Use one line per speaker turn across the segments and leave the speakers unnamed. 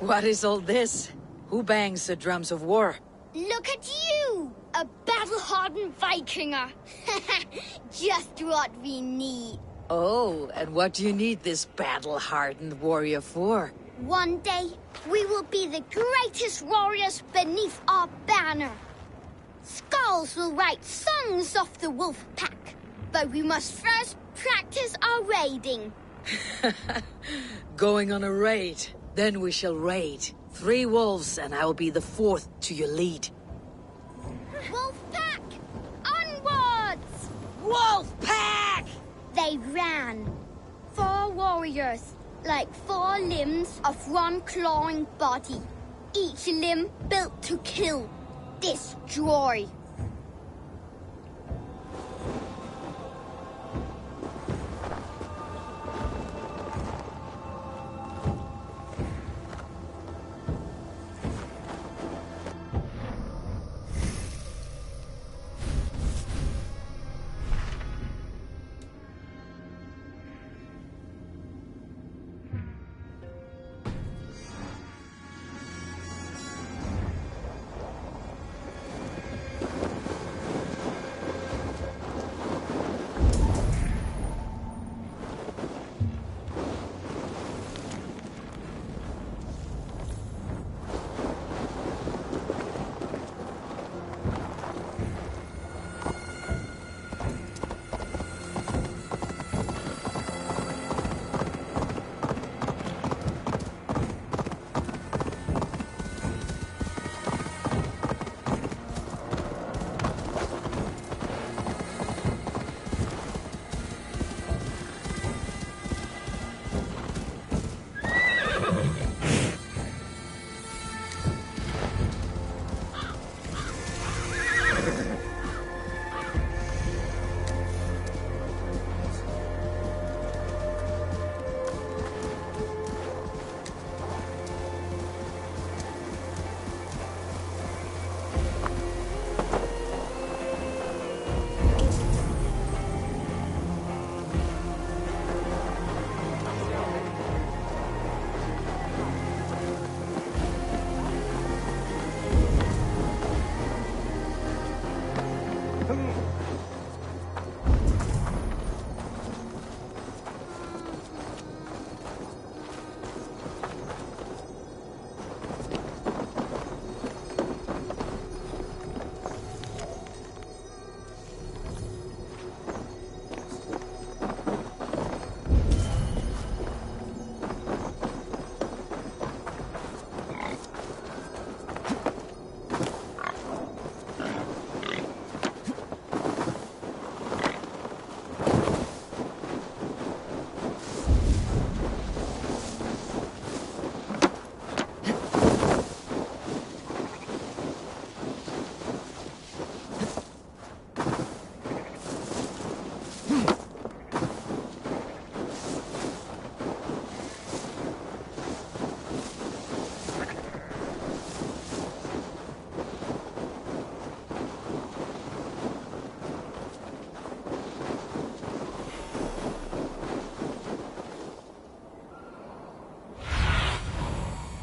What is all this? Who bangs the drums of war?
Look at you! A battle-hardened Vikinger! Just what we need.
Oh, and what do you need this battle-hardened warrior for?
One day, we will be the greatest warriors beneath our banner. Skulls will write songs of the wolf pack, but we must first practice our raiding.
Going on a raid. Then we shall raid. 3 wolves, and I will be the 4th to your lead.
Wolf pack! Onwards!
Wolf pack!
They ran. 4 warriors, like 4 limbs of one clawing body. Each limb built to kill, destroy.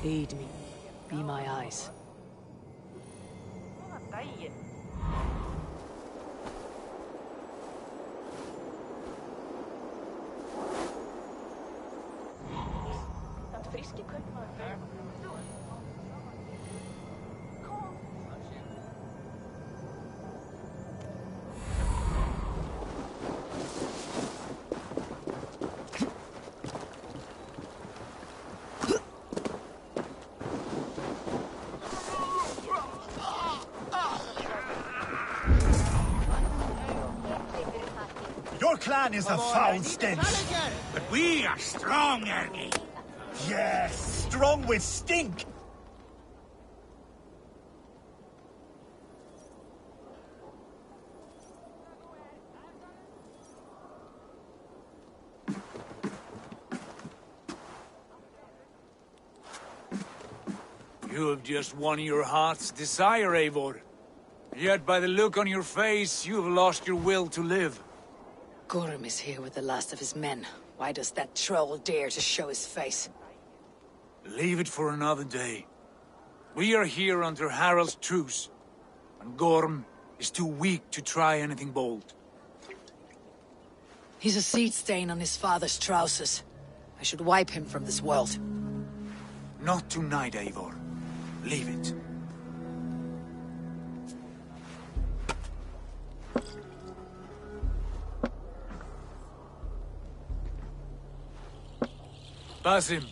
Aid me. Be my eyes.
Your clan is a foul stench.
But we are strong, Ergi.
Yes, strong with stink.
You have just won your heart's desire, Eivor. Yet by the look on your face, you have lost your will to live.
Gorm is here with the last of his men. Why does that troll dare to show his face?
Leave it for another day. We are here under Harald's truce, and Gorm is too weak to try anything bold.
He's a seed stain on his father's trousers. I should wipe him from this world.
Not tonight, Eivor. Leave it. Basim,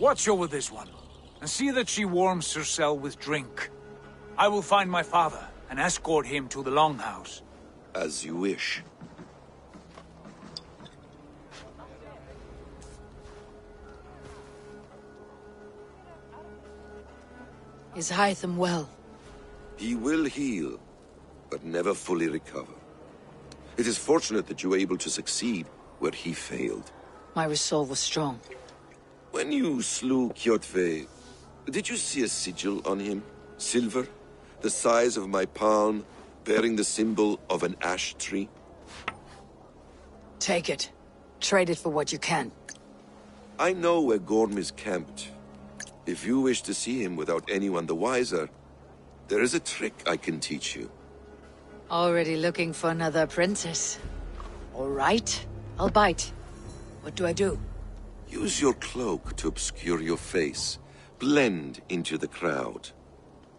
watch over this one, and see that she warms herself with drink. I will find my father and escort him to the Longhouse.
As you wish.
Is Hytham well?
He will heal, but never fully recover. It is fortunate that you were able to succeed where he failed.
My resolve was strong.
When you slew Kjotve, did you see a sigil on him? Silver, the size of my palm, bearing the symbol of an ash tree?
Take it. Trade it for what you can.
I know where Gorm is camped. If you wish to see him without anyone the wiser, there is a trick I can teach you.
Already looking for another apprentice. All right, I'll bite. What do I do?
Use your cloak to obscure your face. Blend into the crowd.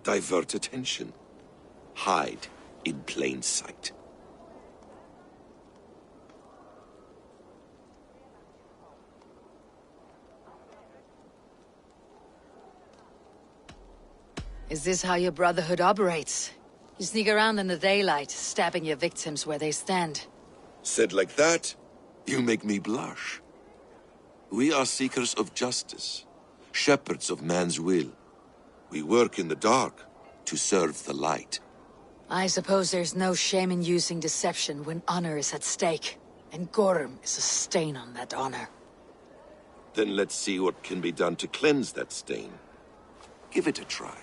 Divert attention. Hide in plain sight.
Is this how your Brotherhood operates? You sneak around in the daylight, stabbing your victims where they stand.
Said like that, you make me blush. We are seekers of justice, shepherds of man's will. We work in the dark to serve the light.
I suppose there's no shame in using deception when honor is at stake, and Gorm is a stain on that honor.
Then let's see what can be done to cleanse that stain. Give it a try.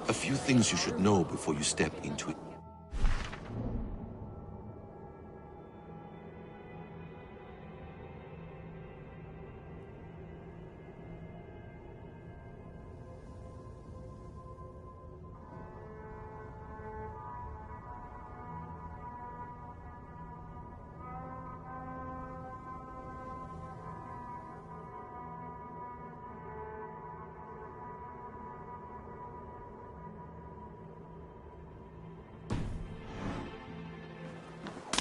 A few things you should know before you step into it.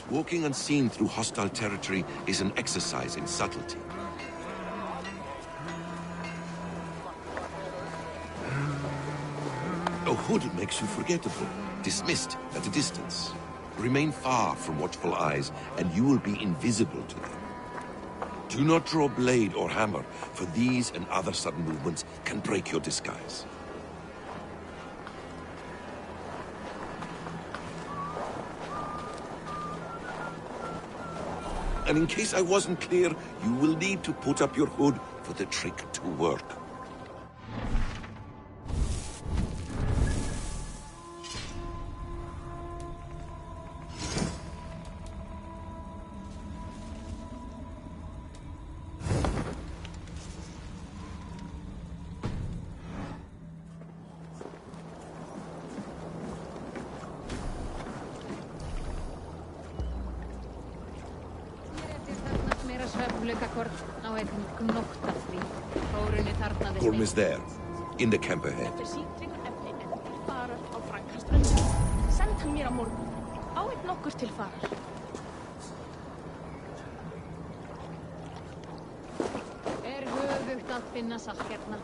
Walking unseen through hostile territory is an exercise in subtlety. A hood makes you forgettable, dismissed at a distance. Remain far from watchful eyes, and you will be invisible to them. Do not draw blade or hammer, for these and other sudden movements can break your disguise. And in case I wasn't clear, you will need to put up your hood for the trick to work. Gorm is there, in the camp ahead.
Send hann mér á morgun. Á einn nokkur til farar. Höfugt að finna salt hérna.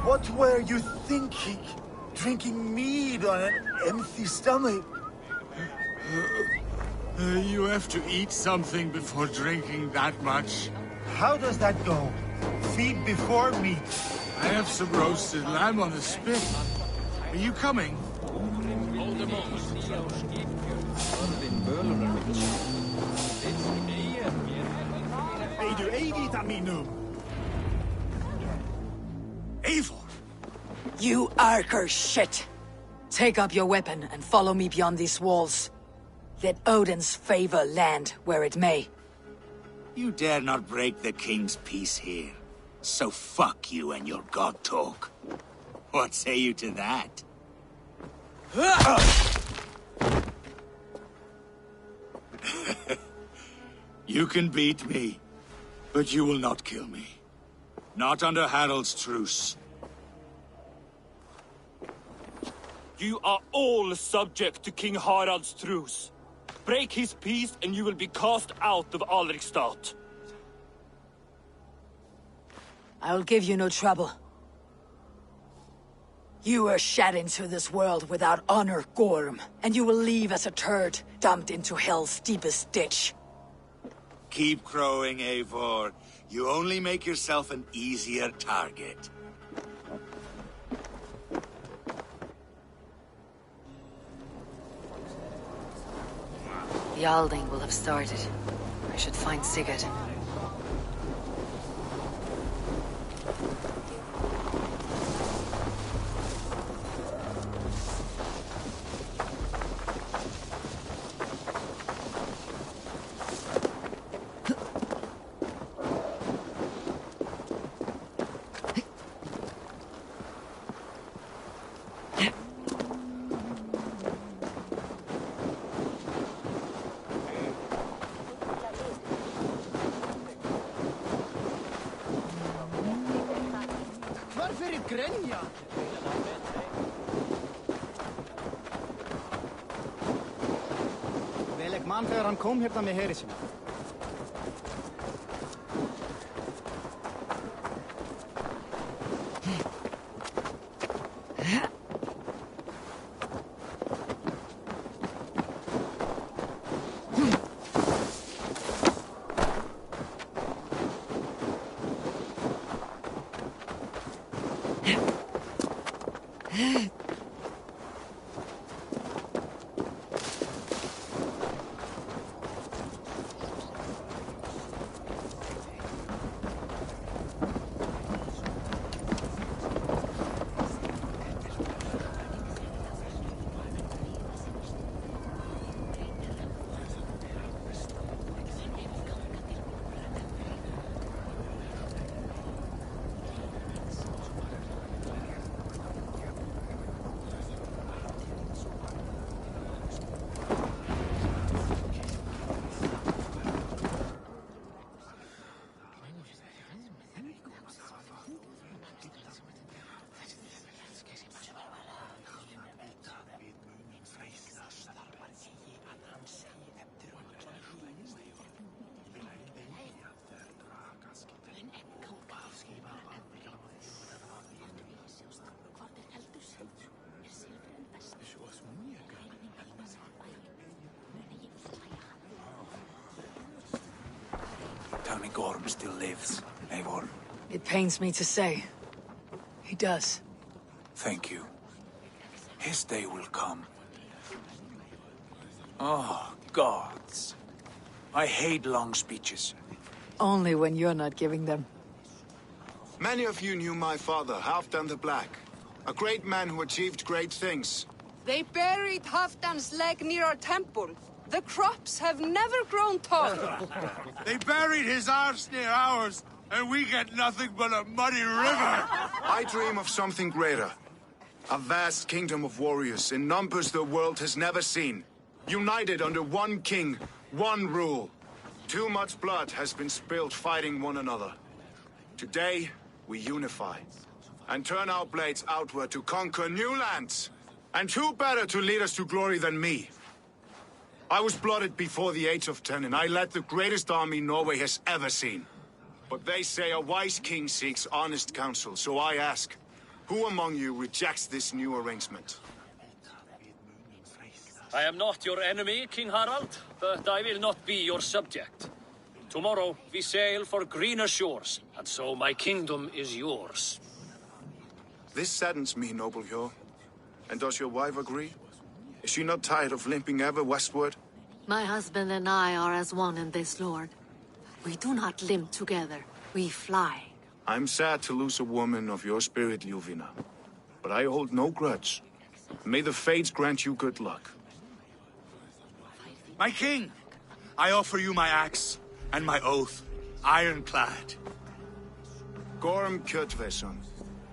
What were you thinking? Drinking mead on an empty stomach?
You have to eat something before drinking that much.
How does that go? Feed before meat.
I have some roasted lamb on a spit. Are you coming? Eivor!
You Arker shit! Take up your weapon and follow me beyond these walls. Let Odin's favor land where it may.
You dare not break the king's peace here. So fuck you and your god talk. What say you to that? You can beat me, but you will not kill me. Not under Harald's truce.
You are all subject to King Harald's truce. Break his peace and you will be cast out of Alrikstad.
I will give you no trouble. You were shed into this world without honor, Gorm, and you will leave as a turd, dumped into hell's deepest ditch.
Keep crowing, Eivor. You only make yourself an easier target.
The Alding will have started. I should find Sigurd.
Vel man þegar hann kom hérna með heri sinna.
Tell me Gorm still lives, Eivor.
It pains me to say. He does.
Thank you. His day will come. Oh, gods. I hate long speeches.
Only when you're not giving them.
Many of you knew my father, Halfdan the Black. A great man who achieved great things.
They buried Halfdan's leg near our temple. The crops have never grown tall.
They buried his arse near ours, and we get nothing but a muddy river.
I dream of something greater. A vast kingdom of warriors in numbers the world has never seen. United under one king, one rule. Too much blood has been spilled fighting one another. Today, we unify and turn our blades outward to conquer new lands. And who better to lead us to glory than me? I was blooded before the age of 10, and I led the greatest army Norway has ever seen. But they say a wise king seeks honest counsel, so I ask, who among you rejects this new arrangement?
I am not your enemy, King Harald, but I will not be your subject. Tomorrow we sail for greener shores, and so my kingdom is yours.
This saddens me, noble Hjor. And does your wife agree? Is she not tired of limping ever westward?
My husband and I are as one in this, Lord.
We do not limp together. We fly.
I'm sad to lose a woman of your spirit, Ljuvina. But I hold no grudge. May the fates grant you good luck.
My king! I offer you my axe and my oath, ironclad.
Gorm Kjötveson,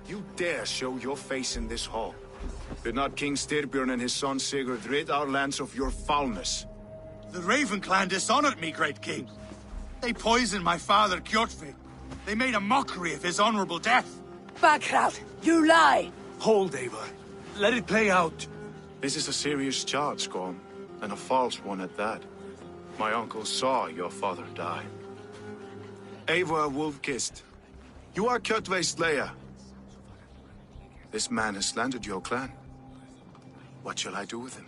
you dare show your face in this hall. Did not King Styrbjörn and his son Sigurd rid our lands of your foulness?
The Raven clan dishonored me, great king. They poisoned my father, Kjotve. They made a mockery of his honorable death.
Backhout, you lie!
Hold, Eivor. Let it play out.
This is a serious charge, Gorm, and a false one at that. My uncle saw your father die. Eivor Wolf-Kissed, you are Kjotve's slayer. This man has slandered your clan. What shall I do with him?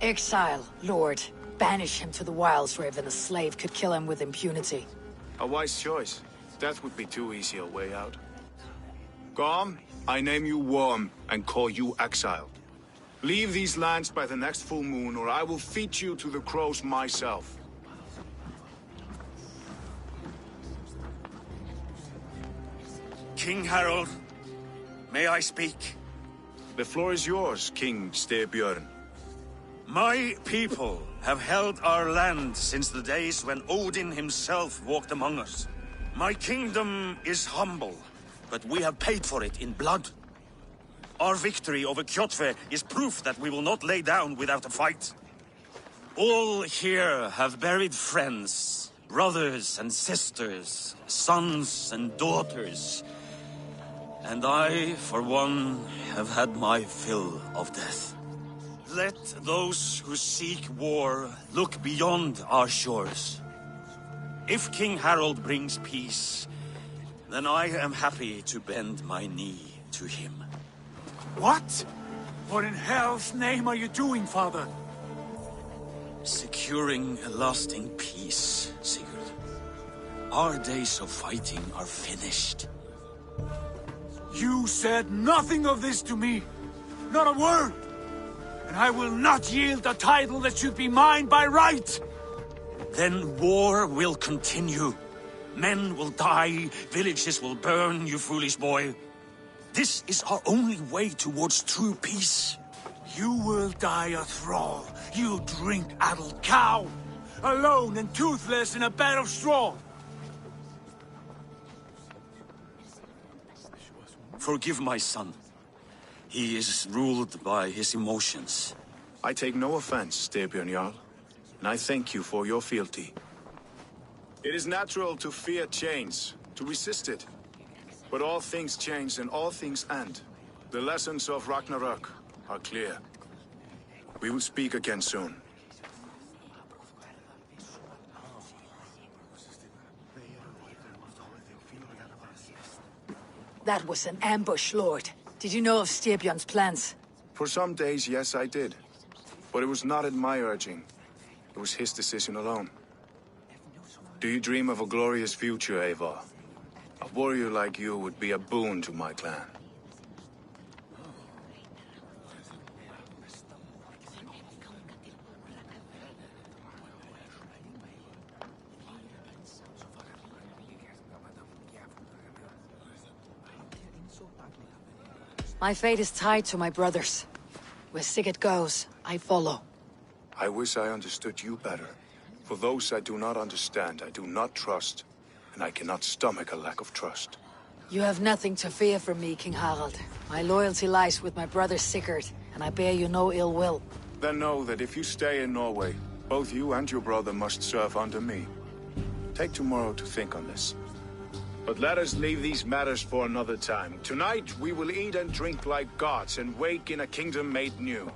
Exile, Lord. Banish him to the wilds where even a slave could kill him with impunity.
A wise choice. Death would be too easy a way out. Gorm, I name you Worm and call you exile. Leave these lands by the next full moon, or I will feed you to the crows myself.
King Harold, may I speak?
The floor is yours, King Styrbjörn.
My people have held our land since the days when Odin himself walked among us. My kingdom is humble, but we have paid for it in blood. Our victory over Kjotve is proof that we will not lay down without a fight. All here have buried friends, brothers and sisters, sons and daughters, And I, for one, have had my fill of death. Let those who seek war look beyond our shores. If King Harold brings peace, then I am happy to bend my knee to him.
What? What in hell's name are you doing, father?
Securing a lasting peace, Sigurd. Our days of fighting are finished.
You said nothing of this to me. Not a word. And I will not yield a title that should be mine by right.
Then war will continue. Men will die, villages will burn, you foolish boy. This is our only way towards true peace.
You will die a thrall, you drink-addled cow! Alone and toothless in a bed of straw!
Forgive my son. He is ruled by his emotions.
I take no offense, Styrbjörn Jarl, and I thank you for your fealty. It is natural to fear change, to resist it. But all things change and all things end. The lessons of Ragnarok are clear. We will speak again soon.
That was an ambush, Lord. Did you know of Styrbjörn's plans?
For some days, yes, I did. But it was not at my urging. It was his decision alone. Do you dream of a glorious future, Eivor? A warrior like you would be a boon to my clan.
My fate is tied to my brothers. Where Sigurd goes, I follow.
I wish I understood you better. For those I do not understand, I do not trust, and I cannot stomach a lack of trust.
You have nothing to fear from me, King Harald. My loyalty lies with my brother Sigurd, and I bear you no ill will.
Then know that if you stay in Norway, both you and your brother must serve under me. Take tomorrow to think on this. But let us leave these matters for another time. Tonight, we will eat and drink like gods and wake in a kingdom made new.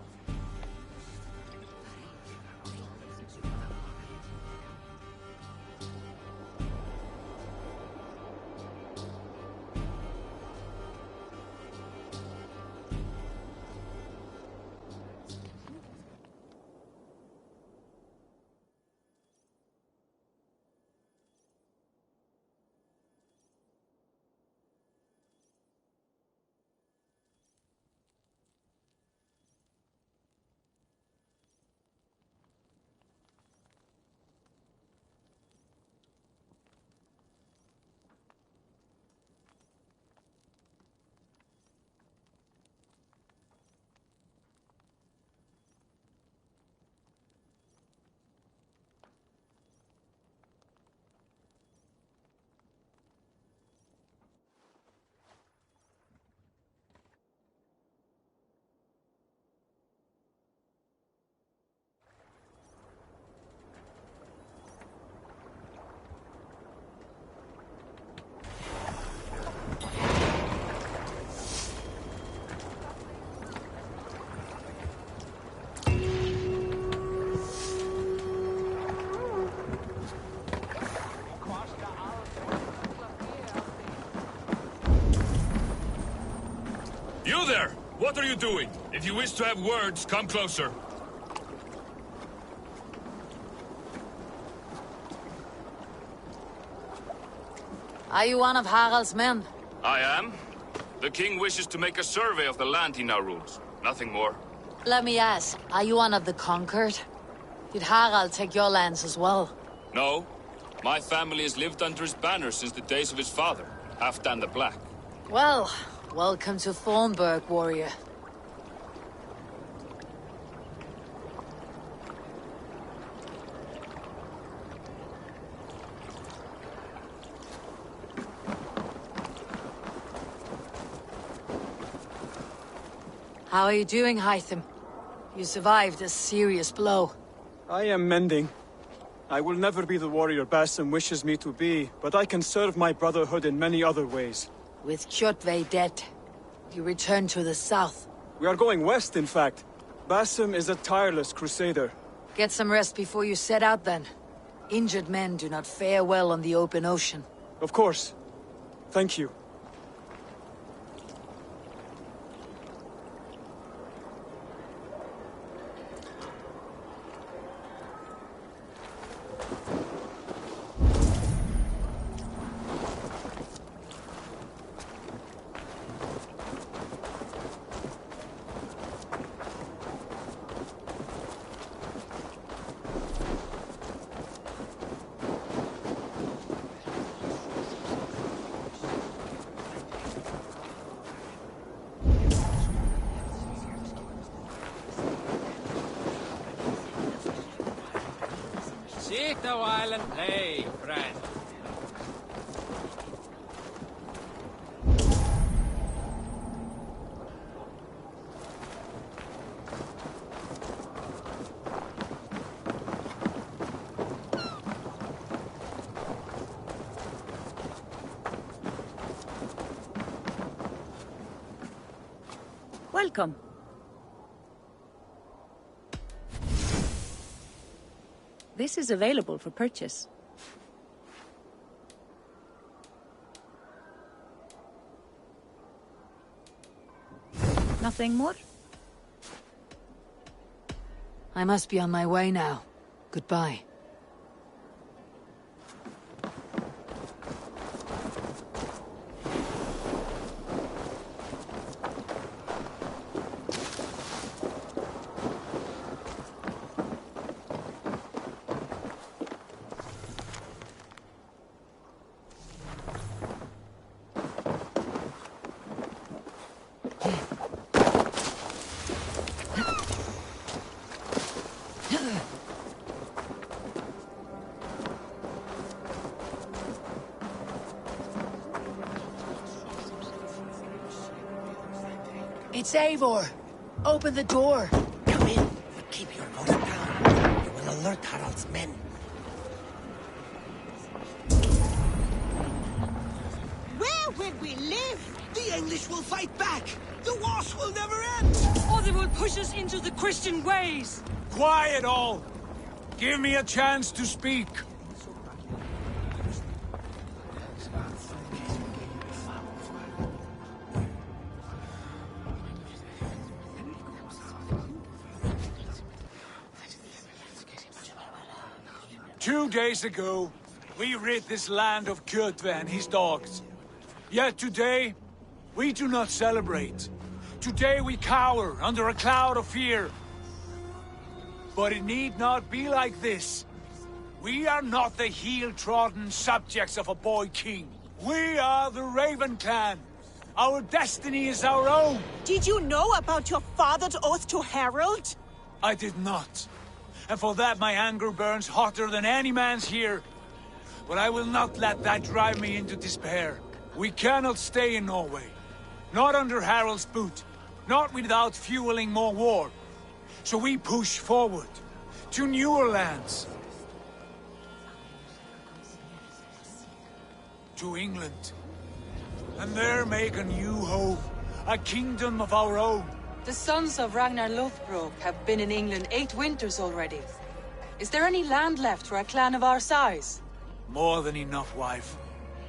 You there! What are you doing? If you wish to have words, come closer.
Are you one of Harald's men?
I am. The king wishes to make a survey of the land he now rules. Nothing more.
Let me ask, are you one of the conquered? Did Harald take your lands as well?
No. My family has lived under his banner since the days of his father, Halfdan the Black.
Well, welcome to Thornburg, warrior. How are you doing, Hytham? You survived a serious blow.
I am mending. I will never be the warrior Basim wishes me to be, but I can serve my brotherhood in many other ways.
With Kjotve dead, you return to the south.
We are going west, in fact. Basim is a tireless crusader.
Get some rest before you set out, then. Injured men do not fare well on the open ocean.
Of course. Thank you.
Sit a while and play, friend.
Welcome. This is available for purchase. Nothing more?
I must be on my way now. Goodbye. It's Eivor! Open the door!
Come in, but keep your voice down. You will alert Harald's men.
Where will we live?
The English will fight back! The wars will never end!
Or they will push us into the Christian ways!
Quiet all! Give me a chance to speak. 2 days ago, we rid this land of Kjotve and his dogs. Yet today, we do not celebrate. Today we cower under a cloud of fear. But it need not be like this. We are not the heel-trodden subjects of a boy king. We are the Raven clan. Our destiny is our own.
Did you know about your father's oath to Harald?
I did not. And for that my anger burns hotter than any man's here. But I will not let that drive me into despair. We cannot stay in Norway. Not under Harald's boot. Not without fueling more war. So we push forward. To newer lands. To England. And there make a new home. A kingdom of our own.
The sons of Ragnar Lothbrok have been in England 8 winters already. Is there any land left for a clan of our size?
More than enough, wife.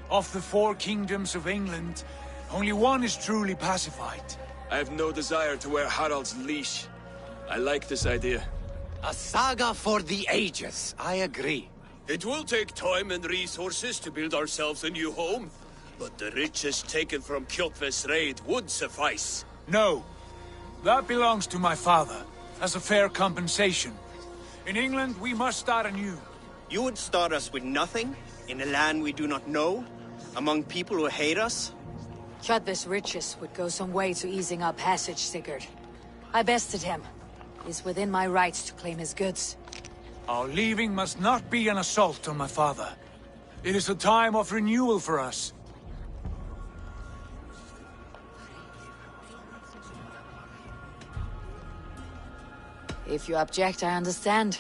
Of the 4 kingdoms of England, only one is truly pacified.
I have no desire to wear Harald's leash. I like this idea.
A saga for the ages, I agree.
It will take time and resources to build ourselves a new home, but the riches taken from Kjotve's raid would suffice.
No. That belongs to my father, as a fair compensation. In England, we must start anew.
You would start us with nothing? In a land we do not know? Among people who hate us?
Kjotve's riches would go some way to easing our passage, Sigurd. I bested him. It's within my rights to claim his goods.
Our leaving must not be an assault on my father. It is a time of renewal for us.
If you object, I understand.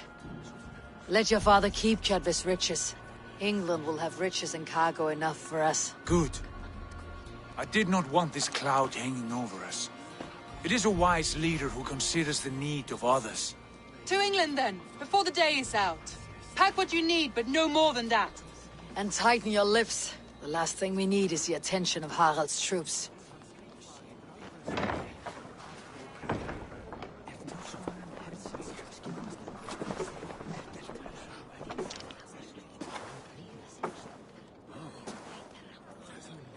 Let your father keep Kjotve's riches. England will have riches and cargo enough for us.
Good. I did not want this cloud hanging over us. It is a wise leader who considers the need of others.
To England, then, before the day is out. Pack what you need, but no more than that.
And tighten your lips. The last thing we need is the attention of Harald's troops.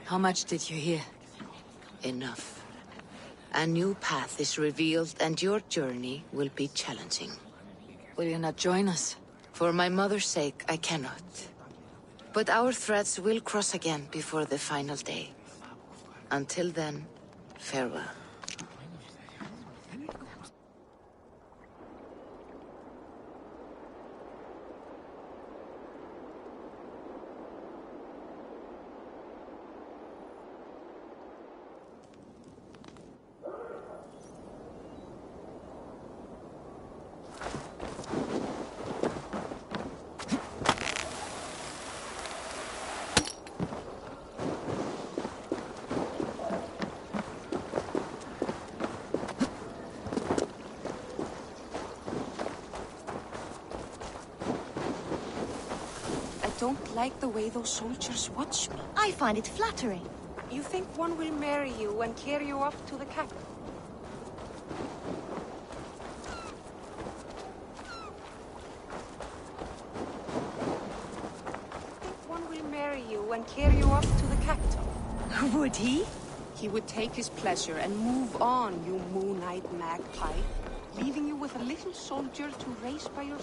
How much did you hear?
Enough. A new path is revealed, and your journey will be challenging.
Will you not join us?
For my mother's sake, I cannot. But our threads will cross again before the final day. Until then, farewell.
I don't like the way those soldiers watch me.
I find it flattering.
You think one will marry you and carry you up to the capital? And carry you up to the capital.
Would he?
He would take his pleasure and move on, you moon-eyed magpie, leaving you with a little soldier to race by your...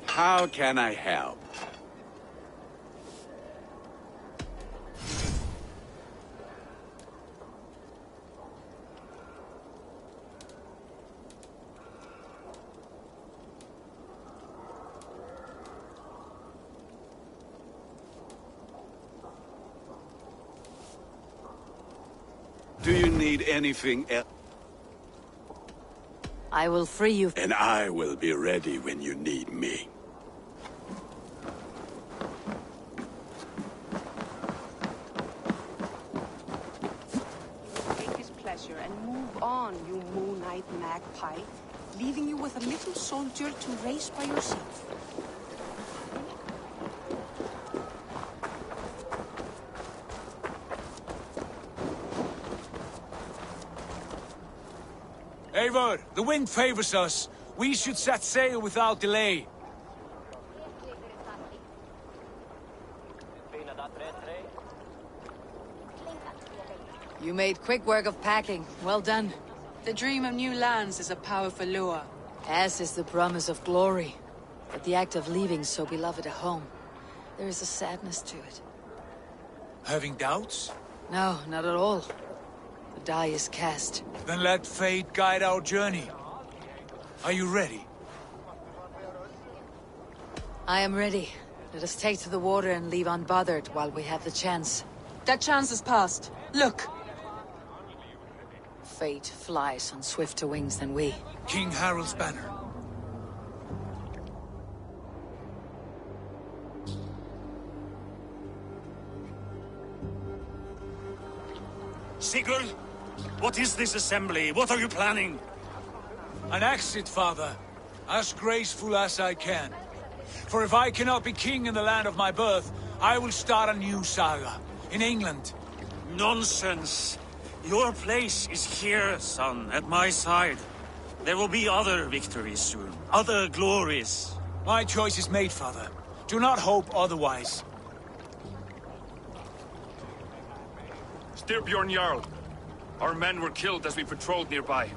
How can I help? Do you need anything else?
I will free you.
And I will be ready when you need me.
Take his pleasure and move on, you moon-eyed magpie, leaving you with a little soldier to race by yourself.
Eivor, the wind favors us. We should set sail without delay.
You made quick work of packing. Well done.
The dream of new lands is a powerful lure.
As is the promise of glory. But the act of leaving so beloved a home, there is a sadness to it.
Having doubts?
No, not at all. The die is cast.
Then let fate guide our journey. Are you ready?
I am ready. Let us take to the water and leave unbothered while we have the chance.
That chance is past. Look!
Fate flies on swifter wings than we.
King Harald's banner.
Sigurd! What is this assembly? What are you planning?
An exit, father. As graceful as I can. For if I cannot be king in the land of my birth, I will start a new saga. In England.
Nonsense! Your place is here, son, at my side. There will be other victories soon. Other glories.
My choice is made, father. Do not hope otherwise.
Styrbjorn Jarl. Our men were killed as we patrolled nearby.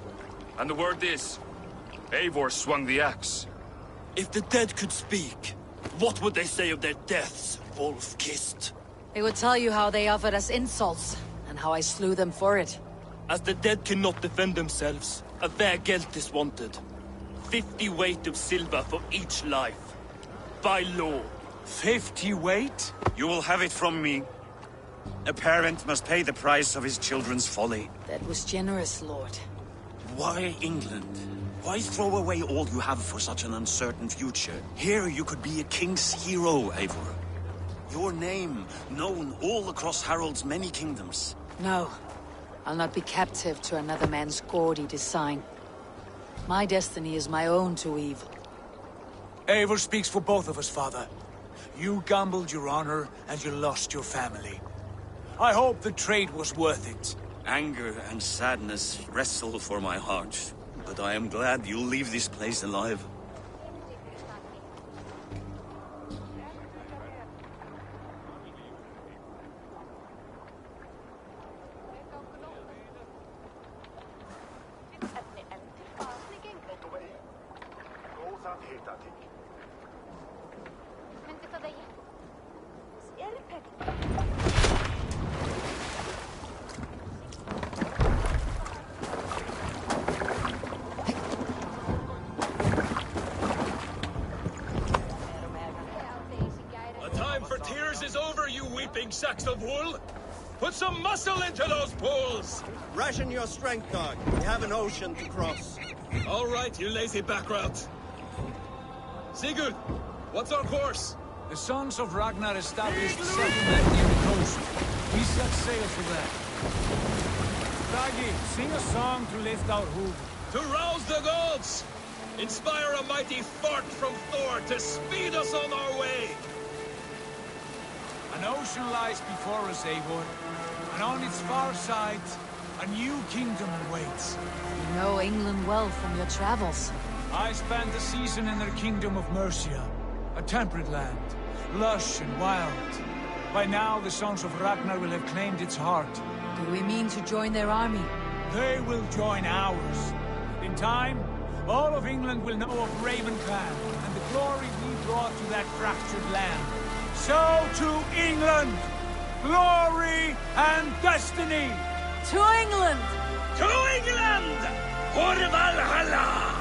And the word is, Eivor swung the axe.
If the dead could speak, what would they say of their deaths, wolf-kissed?
They would tell you how they offered us insults, and how I slew them for it.
As the dead cannot defend themselves, a fair gelt is wanted. 50 weight of silver for each life. By law.
50 weight?
You will have it from me. A parent must pay the price of his children's folly.
That was generous, Lord.
Why England? Why throw away all you have for such an uncertain future? Here you could be a king's hero, Eivor. Your name known all across Harald's many kingdoms.
No. I'll not be captive to another man's gaudy design. My destiny is my own to weave.
Eivor speaks for both of us, father. You gambled your honor, and you lost your family. I hope the trade was worth it.
Anger and sadness wrestle for my heart, but I am glad you'll leave this place alive.
Sacks of wool? Put some muscle into those pulls!
Ration your strength, dog. We have an ocean to cross.
All right, you lazy backrout. Sigurd, what's our course?
The Sons of Ragnar established settlement near the coast. We set sail for that. Ragi, sing a song to lift our hoof.
To rouse the gods! Inspire a mighty fart from Thor to speed us on our way!
An ocean lies before us, Eivor, and on its far side, a new kingdom awaits.
You know England well from your travels.
I spent a season in their kingdom of Mercia, a temperate land, lush and wild. By now, the Sons of Ragnar will have claimed its heart.
Do we mean to join their army?
They will join ours. In time, all of England will know of Ravenclan and the glory we brought to that fractured land. So to England! Glory and destiny!
To England!
To England! For Valhalla!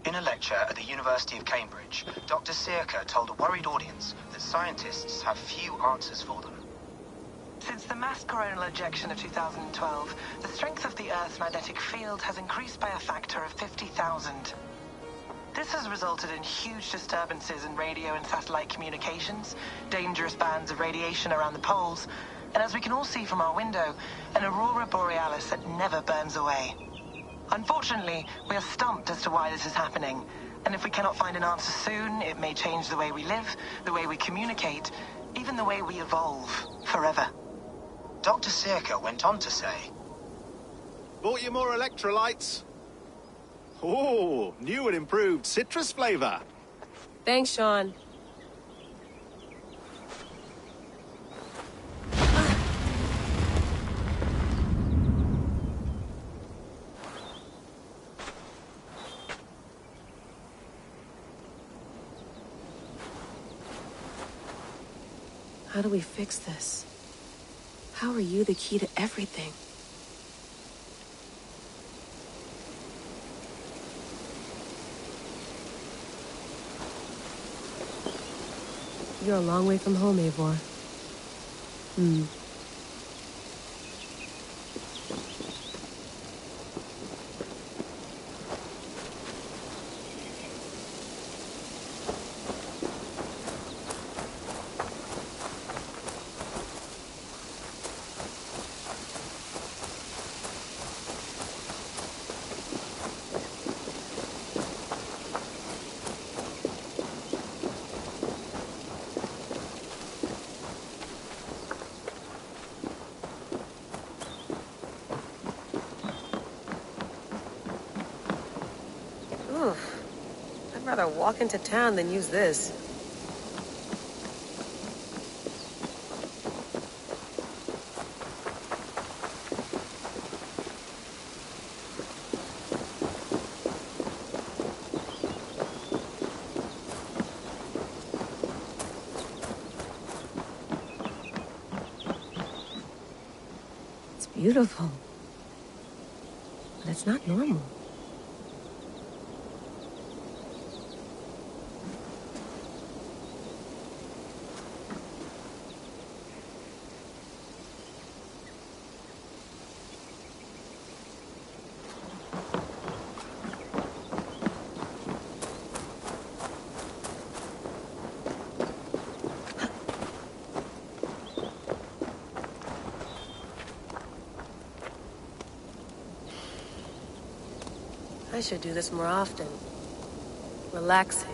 In a lecture at the University of Cambridge, Dr. Sirka told a worried audience that scientists have few answers for them.
Since the mass coronal ejection of 2012, the strength of the Earth's magnetic field has increased by a factor of 50,000. This has resulted in huge disturbances in radio and satellite communications, dangerous bands of radiation around the poles, and as we can all see from our window, an aurora borealis that never burns away. Unfortunately, we are stumped as to why this is happening, and if we cannot find an answer soon, it may change the way we live, the way we communicate, Even the way we evolve, forever.
Dr. Circa went on to say,
Bought you more electrolytes? Oh, new and improved citrus flavor.
Thanks, Sean. How do we fix this? How are you the key to everything? You're a long way from home, Eivor. I'd rather walk into town than use this. It's beautiful. But it's not normal. I should do this more often. Relaxing.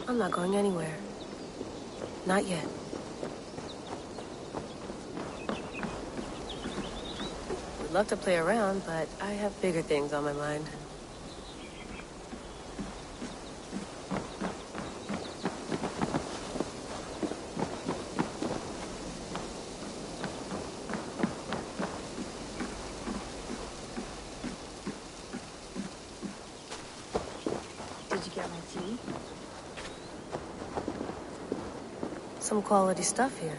I'm not going anywhere. Not yet. Would love to play around, but I have bigger things on my mind.
Did you get my tea?
Some quality stuff here.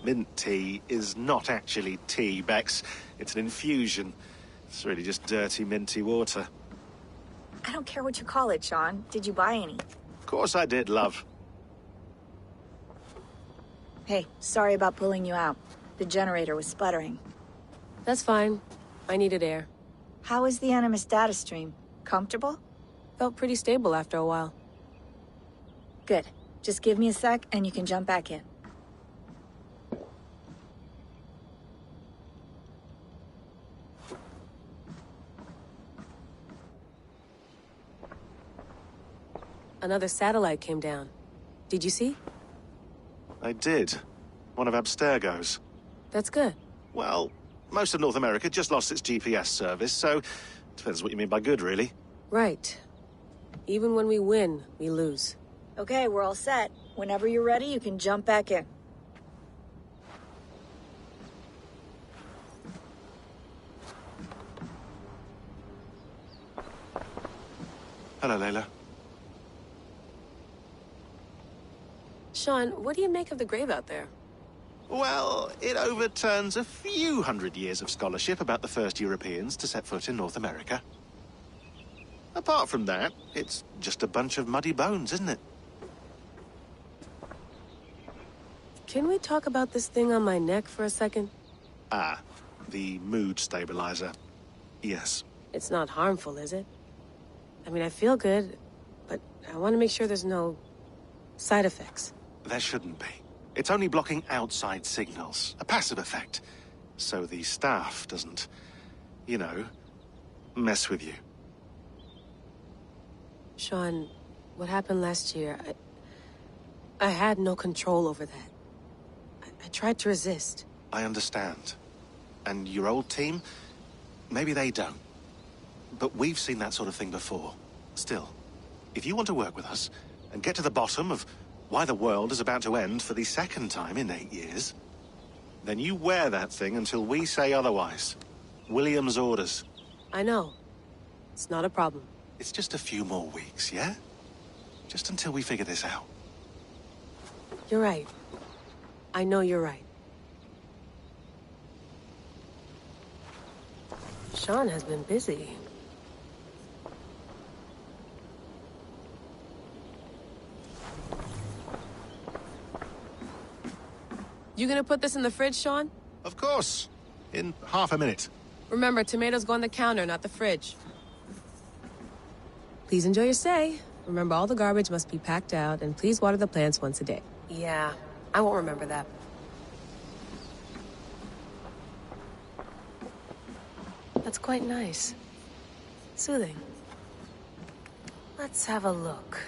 Mint tea is not actually tea, Bex. It's an infusion. It's really just dirty, minty water.
I don't care what you call it, Sean. Did you buy any?
Of course I did, love.
Hey, sorry about pulling you out. The generator was sputtering.
That's fine. I needed air.
How is the Animus data stream? Comfortable?
Felt pretty stable after a while.
Good. Just give me a sec and you can jump back in.
Another satellite came down. Did you see?
I did. One of Abstergo's.
That's good.
Well, most of North America just lost its GPS service, so depends what you mean by good, really.
Right. Even when we win, we lose.
Okay, we're all set. Whenever you're ready, you can jump back in.
Hello, Layla.
Sean, what do you make of the grave out there?
Well, it overturns a few hundred years of scholarship about the first Europeans to set foot in North America. Apart from that, it's just a bunch of muddy bones, isn't it?
Can we talk about this thing on my neck for a second?
Ah, the mood stabilizer. Yes.
It's not harmful, is it? I mean, I feel good, but I want to make sure there's no side effects.
There shouldn't be. It's only blocking outside signals, a passive effect. So the staff doesn't, you know, mess with you.
Sean, what happened last year, I had no control over that. I tried to resist.
I understand. And your old team? Maybe they don't. But we've seen that sort of thing before. Still, if you want to work with us and get to the bottom of why the world is about to end for the second time in 8 years, then you wear that thing until we say otherwise. William's orders.
I know. It's not a problem.
It's just a few more weeks, yeah? Just until we figure this out.
You're right. I know you're right. Sean has been busy. You gonna put this in the fridge, Sean?
Of course. In half a minute.
Remember, tomatoes go on the counter, not the fridge. Please enjoy your stay. Remember, all the garbage must be packed out, and please water the plants once a day. Yeah, I won't remember that. That's quite nice. Soothing. Let's have a look.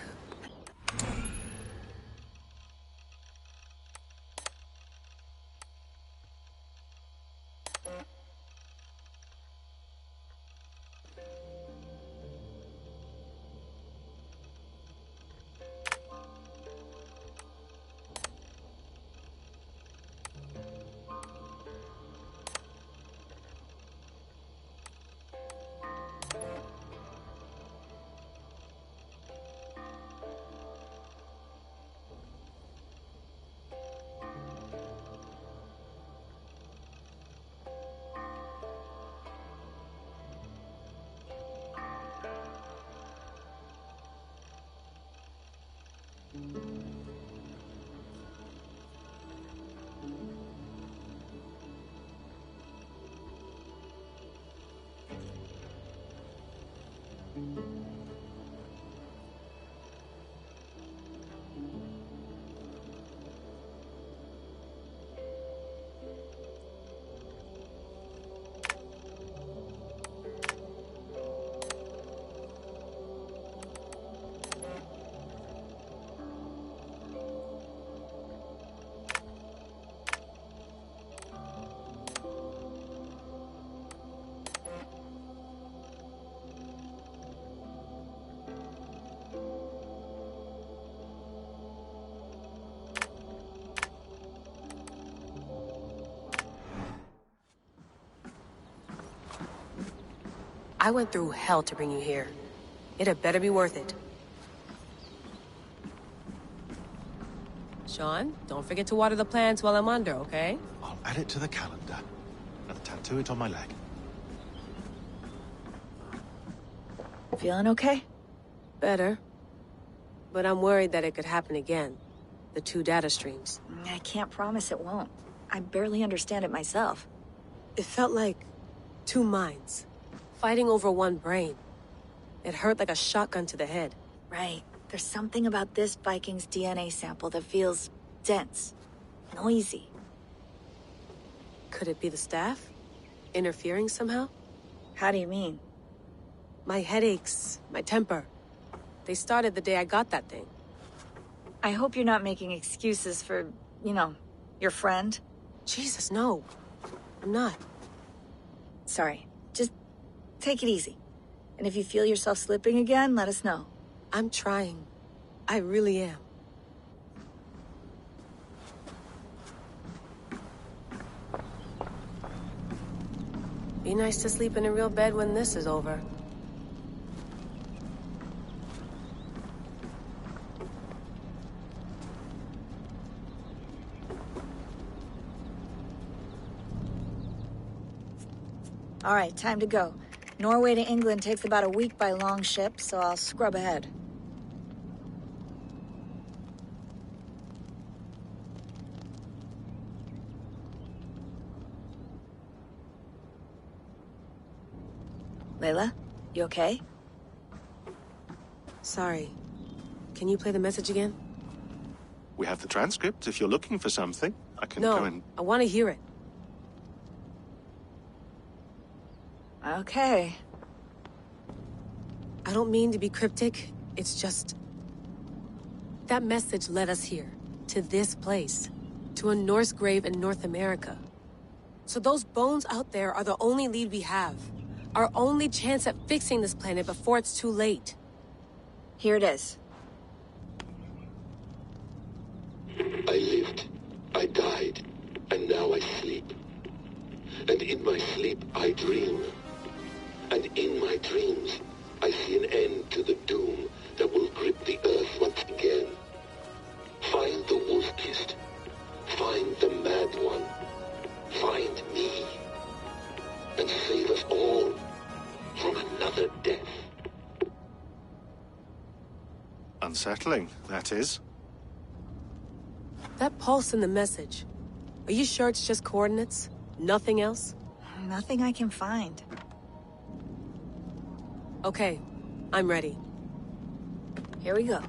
I went through hell to bring you here. It had better be worth it. Sean, don't forget to water the plants while I'm under, okay?
I'll add it to the calendar and tattoo it on my leg.
Feeling okay?
Better. But I'm worried that it could happen again. The two data streams.
I can't promise it won't. I barely understand it myself.
It felt like two minds. Fighting over one brain. It hurt like a shotgun to the head.
Right. There's something about this Viking's DNA sample that feels dense, noisy.
Could it be the staff? Interfering somehow?
How do you mean?
My headaches, my temper. They started the day I got that thing.
I hope you're not making excuses for, you know, your friend.
Jesus, no. I'm not.
Sorry. Just take it easy. And if you feel yourself slipping again, let us know.
I'm trying. I really am. Be nice to sleep in a real bed when this is over.
All right, time to go. Norway to England takes about a week by long ship, so I'll scrub ahead. Layla, you okay?
Sorry. Can you play the message again?
We have the transcript if you're looking for something. I can
No,
go and...
I want to hear it.
Okay.
I don't mean to be cryptic. It's just... that message led us here. To this place. To a Norse grave in North America. So those bones out there are the only lead we have. Our only chance at fixing this planet before it's too late.
Here it is.
I lived, I died, and now I sleep. And in my sleep I dream. And in my dreams I see an end to the doom that will grip the earth once again. Find the wolf-kissed. Find the mad one. Find me. And save us all from another death.
Unsettling, that is.
That pulse in the message. Are you sure it's just coordinates? Nothing else?
Nothing I can find.
Okay, I'm ready.
Here we go.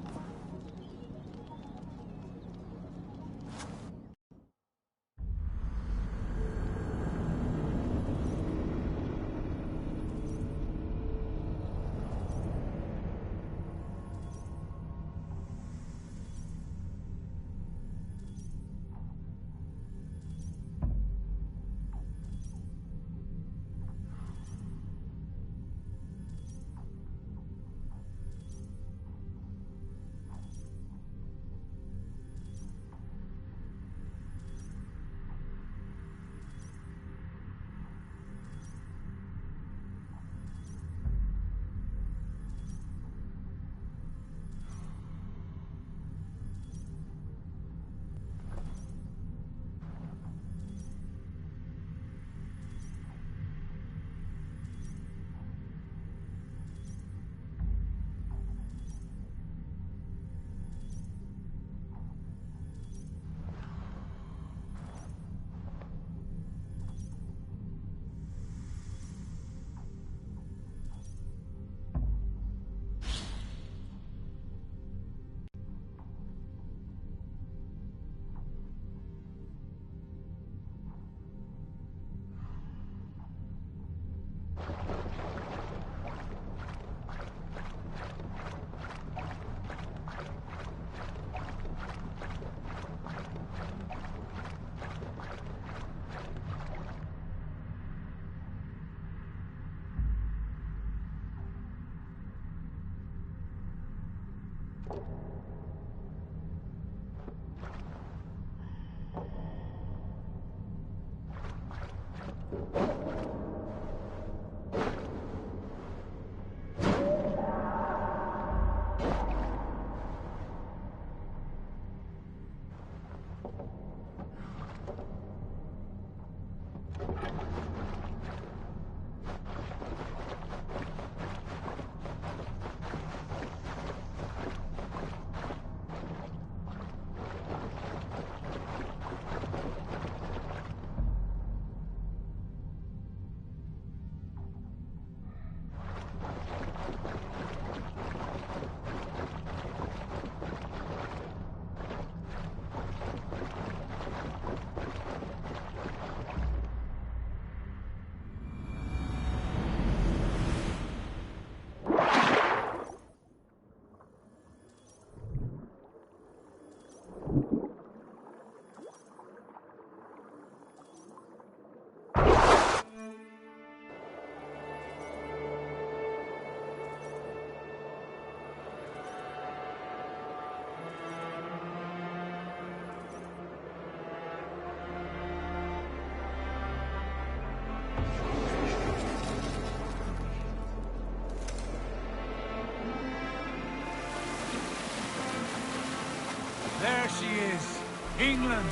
There she is. England,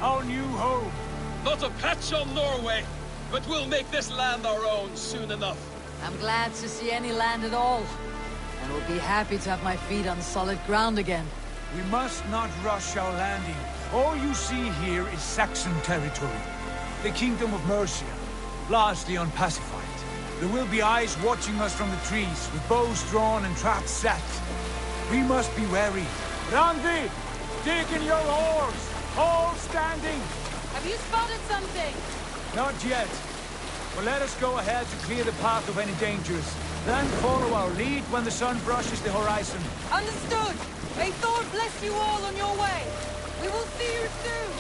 our new home.
Not a patch on Norway, but we'll make this land our own soon enough.
I'm glad to see any land at all. And will be happy to have my feet on solid ground again.
We must not rush our landing. All you see here is Saxon territory. The Kingdom of Mercia, largely unpacified. There will be eyes watching us from the trees, with bows drawn and traps set. We must be wary. Randi! Dig in your oars! All standing!
Have you spotted something?
Not yet. But let us go ahead to clear the path of any dangers. Then follow our lead when the sun brushes the horizon.
Understood! May Thor bless you all on your way! We will see you soon!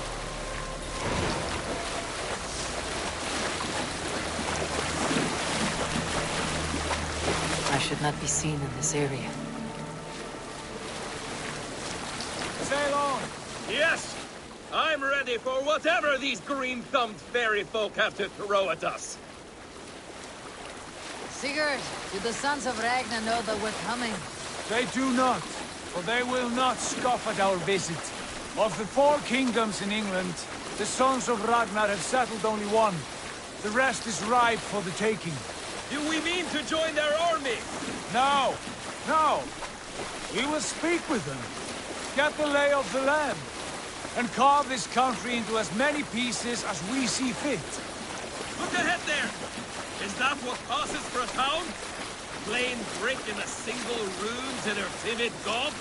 I should not be seen in this area.
Sail on!
Yes! I'm ready for whatever these green-thumbed fairy folk have to throw at us.
Sigurd, do the sons of Ragnar know that we're coming?
They do not, for they will not scoff at our visit. Of the 4 kingdoms in England, the sons of Ragnar have settled only one. The rest is ripe for the taking.
Do we mean to join their army?
No, no. We will speak with them, get the lay of the land, and carve this country into as many pieces as we see fit.
Look ahead there! Is that what passes for a town? Plain brick in a single rune to their timid god?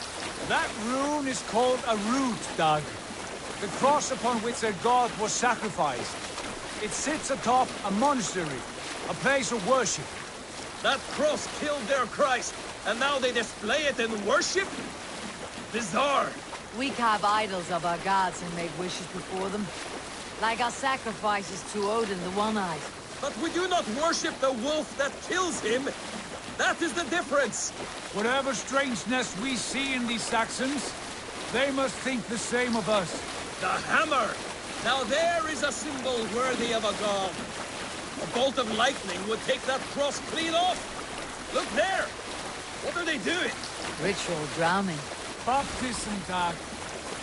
That rune is called a root, Doug. The cross upon which their god was sacrificed. It sits atop a monastery, a place of worship.
That cross killed their Christ, and now they display it in worship? Bizarre.
We carve idols of our gods and make wishes before them. Like our sacrifices to Odin, the One-Eyed.
But we do not worship the wolf that kills him. That is the difference.
Whatever strangeness we see in these Saxons, they must think the same of us.
The hammer! Now there is a symbol worthy of a god. A bolt of lightning would take that cross clean off. Look there! What are they doing?
Ritual drowning.
Baptism, Doug.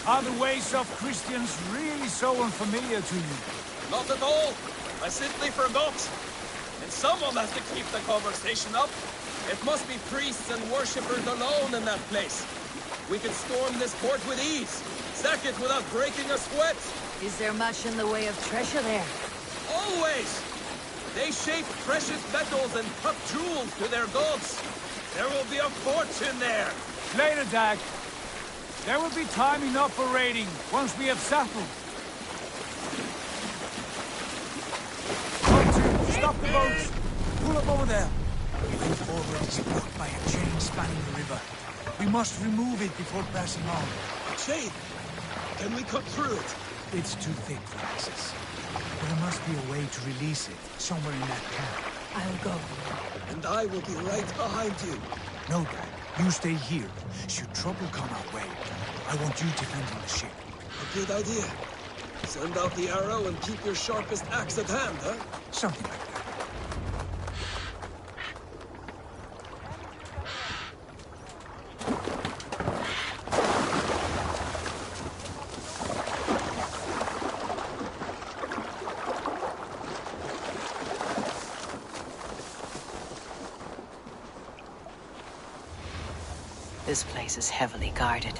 Are the ways of Christians really so unfamiliar to you?
Not at all. I simply forgot. And someone has to keep the conversation up. It must be priests and worshippers alone in that place. We could storm this port with ease. Sack it without breaking a sweat.
Is there much in the way of treasure there?
Always! They shape precious metals and cut jewels to their gods. There will be a fortune there.
Later, Dag. There will be time enough for raiding once we have settled. Stop the boats! Pull up over there. The way forward is blocked by a chain spanning the river. We must remove it before pressing on.
A chain? Can we cut through it?
It's too thick for access. There must be a way to release it, somewhere in that camp.
I'll go.
And I will be right behind you.
No, Dad. You stay here. Should trouble come our way, I want you defending the ship.
A good idea. Send out the arrow and keep your sharpest axe at hand, huh?
Something like that.
This place is heavily guarded.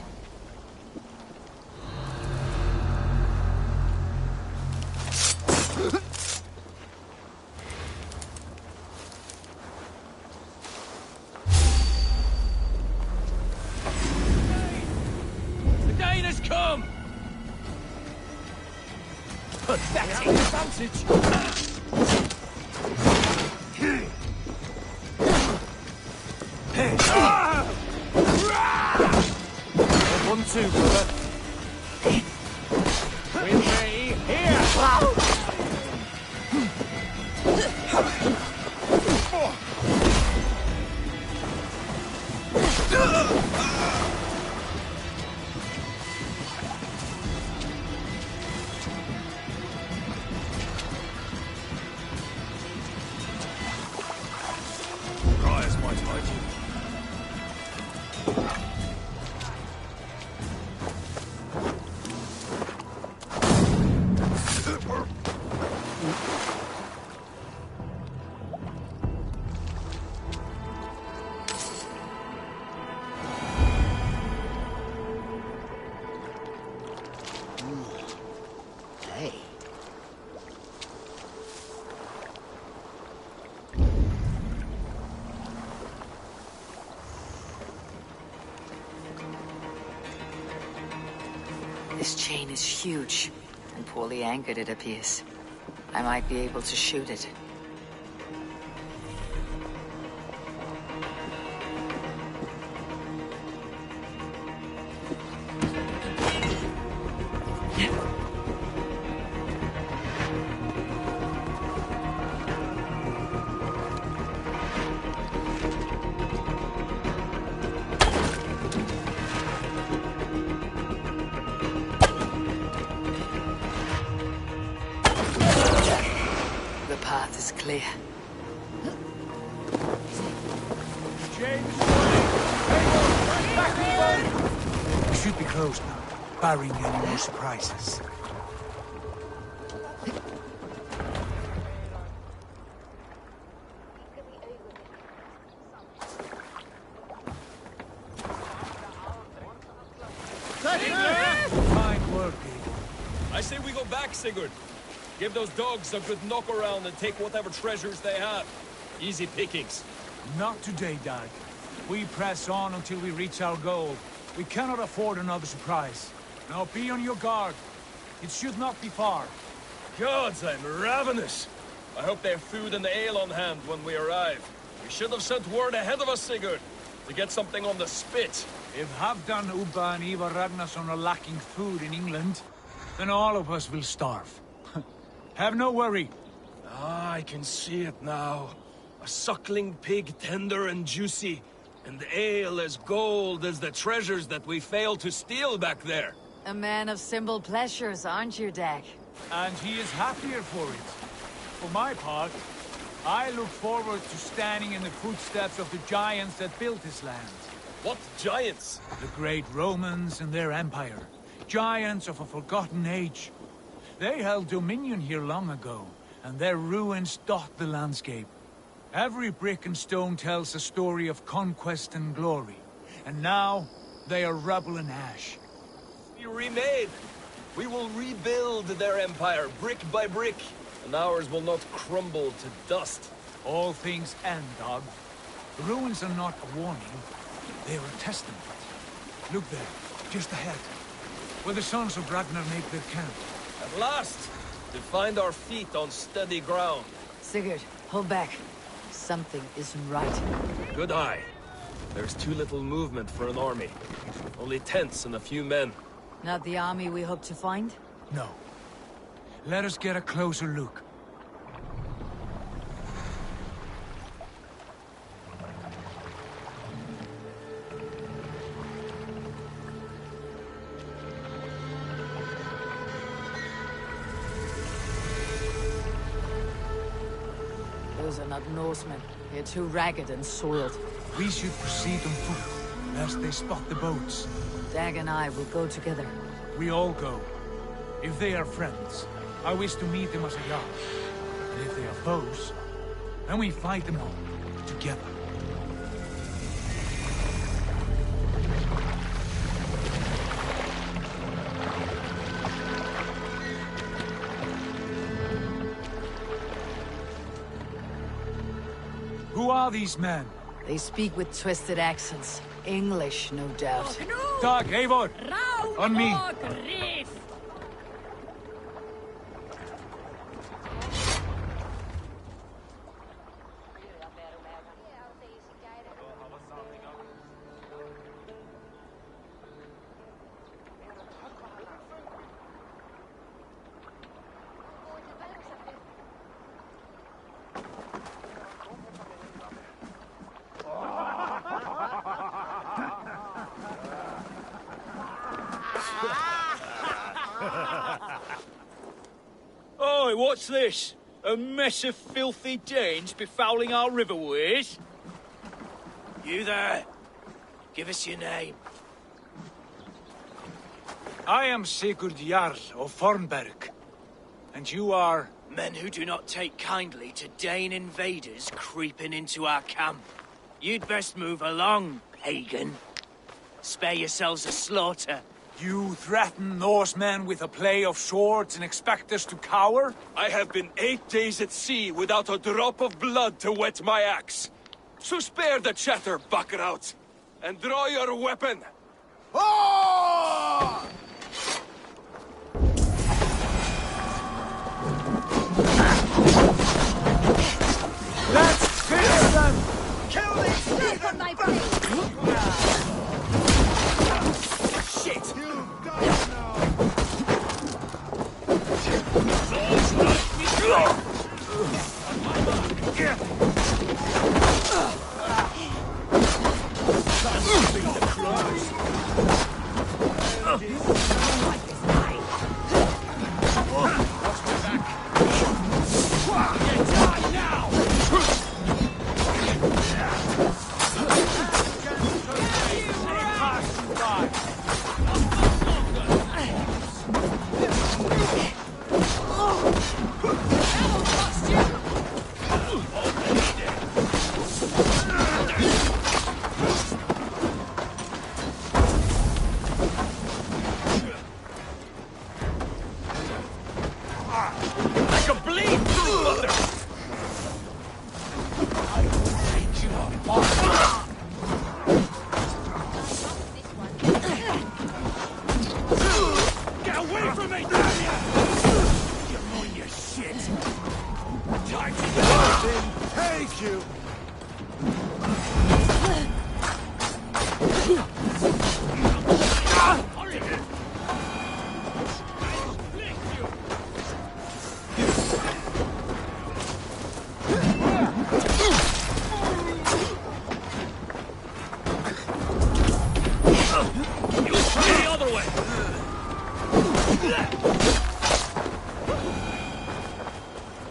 The Dane has come!
Pathetic advantage! 1-2, brother. With me, here! Rise, my title.
This chain is huge, and poorly anchored it appears. I might be able to shoot it. The path is clear.
We should be close now, barring any more surprises. Fine work, Gabe.
I say we go back, Sigurd. Give those dogs a good knock around and take whatever treasures they have. Easy pickings.
Not today, Dag. We press on until we reach our goal. We cannot afford another surprise. Now be on your guard. It should not be far.
Gods, I'm ravenous. I hope they have food and ale on hand when we arrive. We should have sent word ahead of us, Sigurd, to get something on the spit.
If Halfdan, Ubba and Ivar Ragnarsson are lacking food in England, then all of us will starve. Have no worry.
Ah, I can see it now. A suckling pig, tender and juicy, and ale as gold as the treasures that we failed to steal back there.
A man of simple pleasures, aren't you, Dag?
And he is happier for it. For my part, I look forward to standing in the footsteps of the giants that built this land.
What giants?
The great Romans and their empire. Giants of a forgotten age. They held dominion here long ago, and their ruins dot the landscape. Every brick and stone tells a story of conquest and glory. And now, they are rubble and ash.
Be remade. We will rebuild their empire, brick by brick, and ours will not crumble to dust.
All things end, Dog. The ruins are not a warning, they are a testament. Look there, just ahead, where the sons of Ragnar make their camp.
At last, to find our feet on steady ground.
Sigurd, hold back. Something isn't right.
Good eye. There's too little movement for an army. Only tents and a few men.
Not the army we hope to find?
No. Let us get a closer look.
Those are not Norsemen. They're too ragged and soiled.
We should proceed on foot, lest they spot the boats.
Dag and I will go together.
We all go. If they are friends, I wish to meet them as a yard. And if they are foes, then we fight them all, together. Who are these men?
They speak with twisted accents. English, no doubt.
Dag, Eivor! On me!
Oi, what's this? A mess of filthy Danes befouling our riverways?
You there? Give us your name.
I am Sigurd Jarl of Fornberg. And you are?
Men who do not take kindly to Dane invaders creeping into our camp. You'd best move along, pagan. Spare yourselves a slaughter.
You threaten Norsemen with a play of swords and expect us to cower?
I have been 8 days at sea without a drop of blood to wet my axe. So spare the chatter, Buckerout, and draw your weapon.
Oh!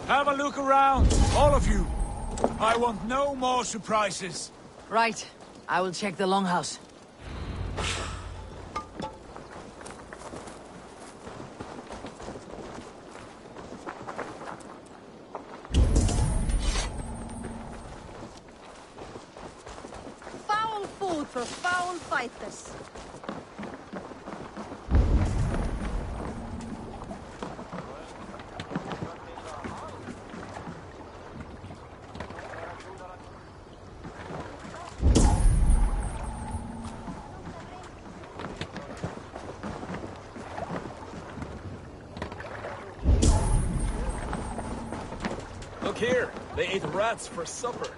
Have a look around, all of you. I want no more surprises.
Right. I will check the longhouse.
Foul food for foul fighters.
Look here, they ate rats for supper.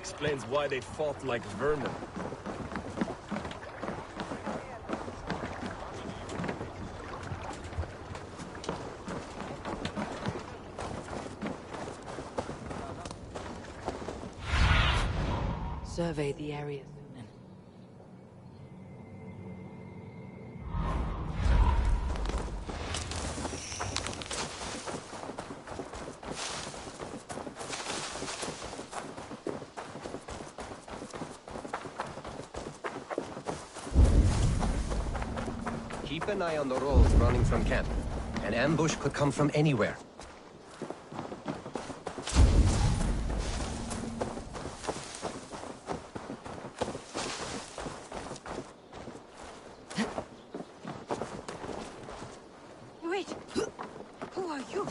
Explains why they fought like vermin.
Survey the area.
Keep an eye on the roads running from camp. An ambush could come from anywhere.
Wait! Who are you?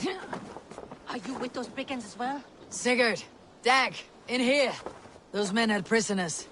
Are you with those brigands as well?
Sigurd! Dag! In here! Those men had prisoners.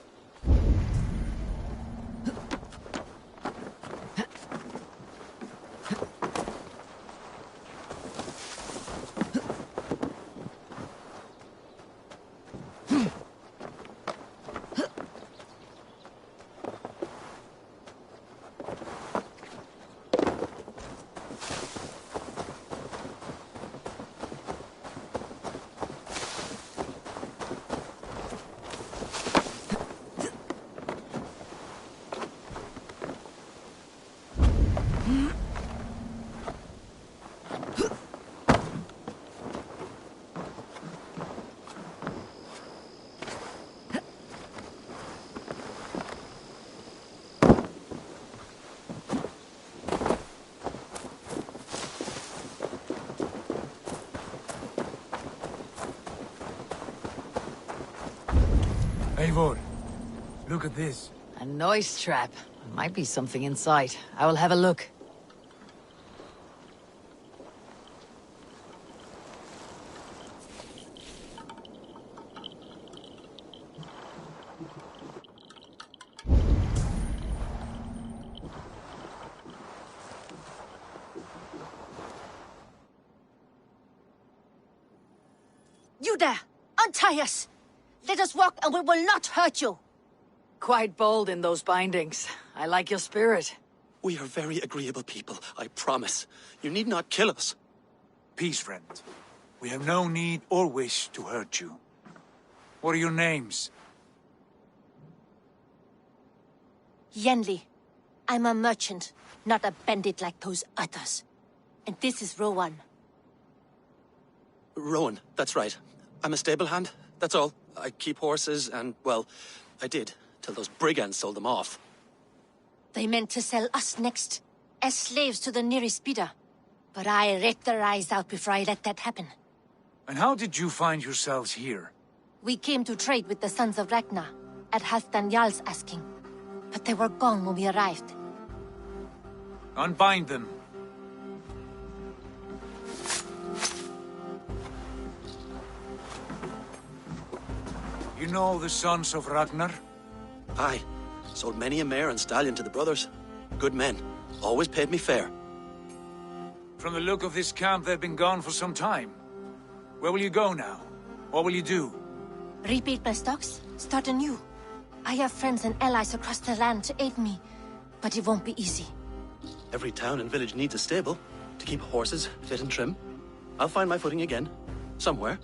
Eivor, look at this.
A noise trap. Might be something inside. I will have a look.
You there! Untie us! Let us walk and we will not hurt you!
Quite bold in those bindings. I like your spirit.
We are very agreeable people, I promise. You need not kill us.
Peace, friend. We have no need or wish to hurt you. What are your names?
Yenli. I'm a merchant, not a bandit like those others. And this is Rowan.
Rowan, that's right. I'm a stable hand, that's all. I keep horses and, well, I did, till those brigands sold them off.
They meant to sell us next, as slaves to the nearest bidder. But I raked their eyes out before I let that happen.
And how did you find yourselves here?
We came to trade with the Sons of Ragnar, at Halfdan Jarl's asking. But they were gone when we arrived.
Unbind them. You know the Sons of Ragnar?
Aye. Sold many a mare and stallion to the brothers. Good men. Always paid me fair.
From the look of this camp, they've been gone for some time. Where will you go now? What will you do?
Rebuild my stocks, start anew. I have friends and allies across the land to aid me, but it won't be easy.
Every town and village needs a stable to keep horses fit and trim. I'll find my footing again. Somewhere.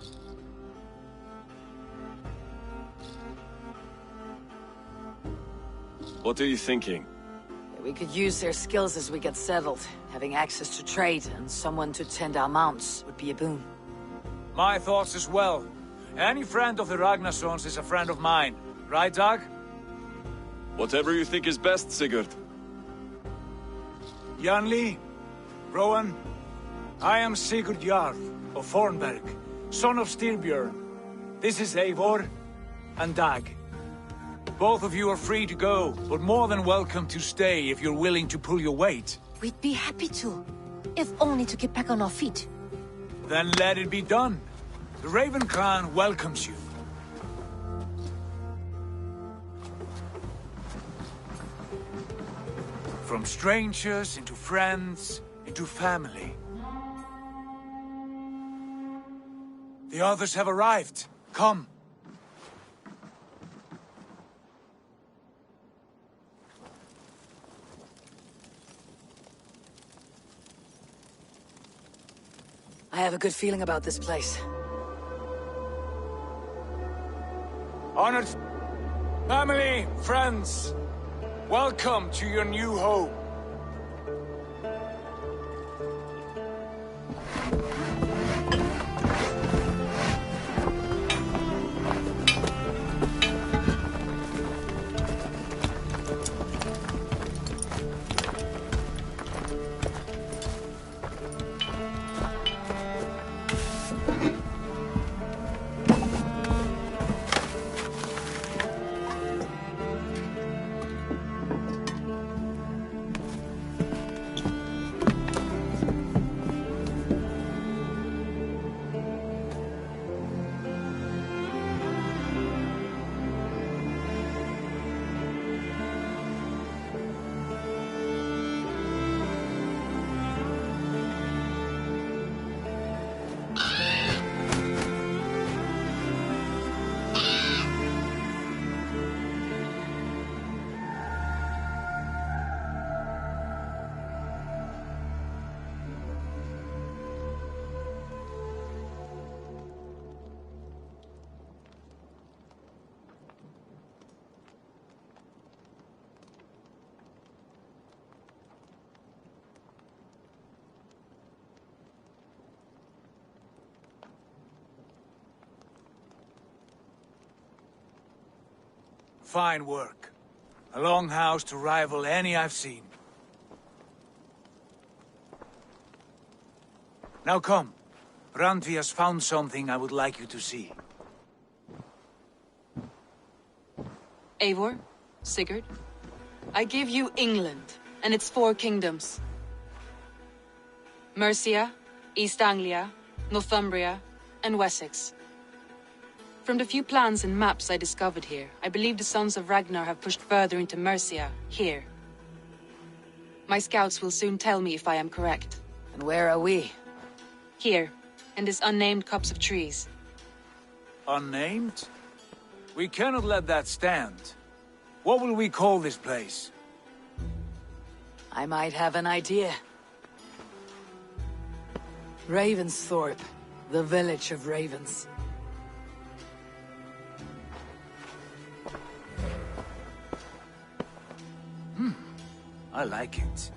What are you thinking?
We could use their skills as we get settled. Having access to trade and someone to tend our mounts would be a boon.
My thoughts as well. Any friend of the Ragnarsons is a friend of mine. Right, Dag?
Whatever you think is best, Sigurd.
Janli, Rowan, I am Sigurd Jarl of Fornberg, son of Styrbjörn. This is Eivor and Dag. Both of you are free to go, but more than welcome to stay if you're willing to pull your weight.
We'd be happy to, if only to get back on our feet.
Then let it be done. The Raven clan welcomes you. From strangers into friends, into family. The others have arrived. Come.
I have a good feeling about this place.
Honored family, friends, welcome to your new home. Fine work. A longhouse to rival any I've seen. Now come. Randvi has found something I would like you to see.
Eivor, Sigurd, I give you England and its 4 kingdoms. Mercia, East Anglia, Northumbria, and Wessex. From the few plans and maps I discovered here, I believe the Sons of Ragnar have pushed further into Mercia, here. My scouts will soon tell me if I am correct.
And where are we?
Here, in this unnamed copse of trees.
Unnamed? We cannot let that stand. What will we call this place?
I might have an idea. Ravensthorpe. The village of ravens.
I like it.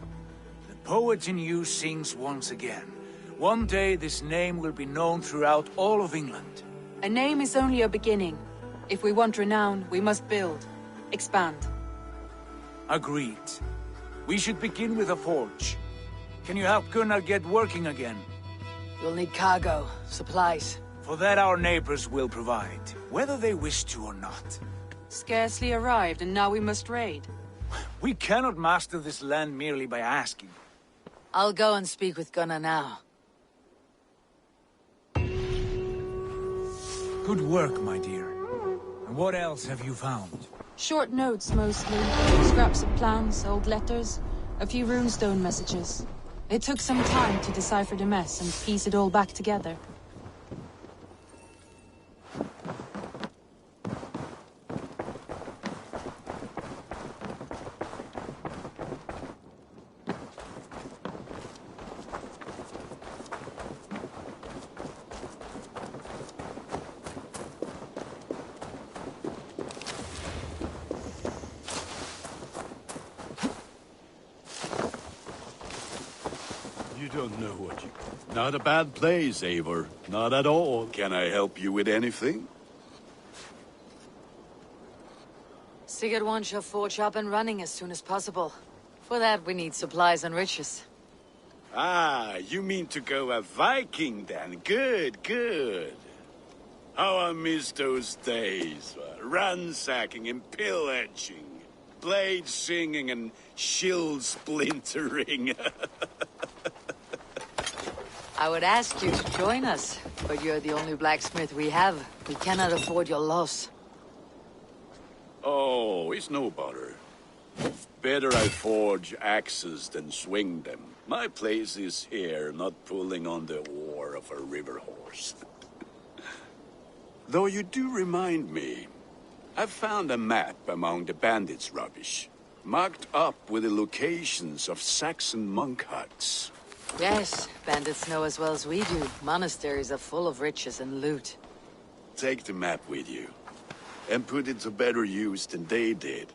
The poet in you sings once again. One day this name will be known throughout all of England.
A name is only a beginning. If we want renown, we must build. Expand.
Agreed. We should begin with a forge. Can you help Gunnar get working again?
You'll need cargo, supplies.
For that our neighbors will provide, whether they wish to or not.
Scarcely arrived, and now we must raid.
We cannot master this land merely by asking.
I'll go and speak with Gunnar now.
Good work, my dear. And what else have you found?
Short notes, mostly. Scraps of plans, old letters, a few runestone messages. It took some time to decipher the mess and piece it all back together.
You don't know what you... Not a bad place, Eivor. Not at all. Can I help you with anything?
Sigurd wants your forge up and running as soon as possible. For that, we need supplies and riches.
Ah, you mean to go a Viking then? Good, good. How I miss those days. Ransacking and pillaging. Blade singing and shield splintering.
I would ask you to join us, but you're the only blacksmith we have. We cannot afford your loss.
Oh, it's no bother. Better I forge axes than swing them. My place is here, not pulling on the oar of a river horse. Though you do remind me, I found a map among the bandits' rubbish, marked up with the locations of Saxon monk huts.
Yes, bandits know as well as we do. Monasteries are full of riches and loot.
Take the map with you, and put it to better use than they did.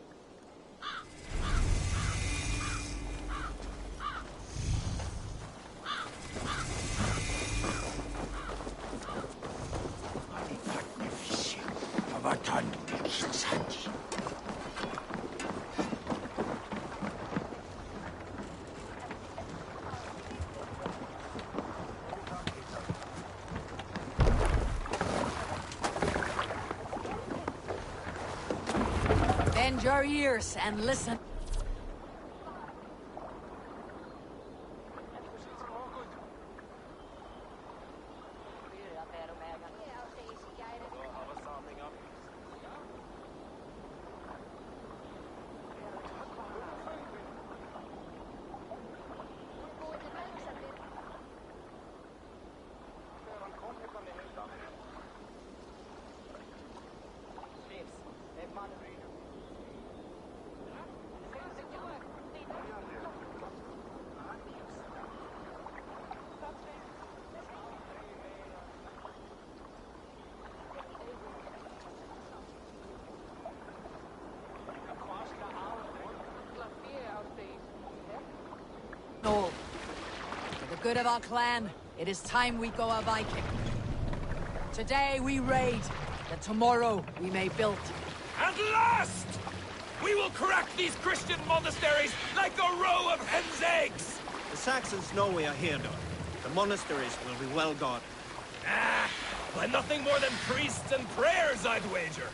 Bend your ears and listen. All. For the good of our clan, it is time we go a Viking. Today we raid, that tomorrow we may build.
At last! We will crack these Christian monasteries like a row of hen's eggs!
The Saxons know we are here, though. The monasteries will be well guarded.
Ah, by nothing more than priests and prayers, I'd wager.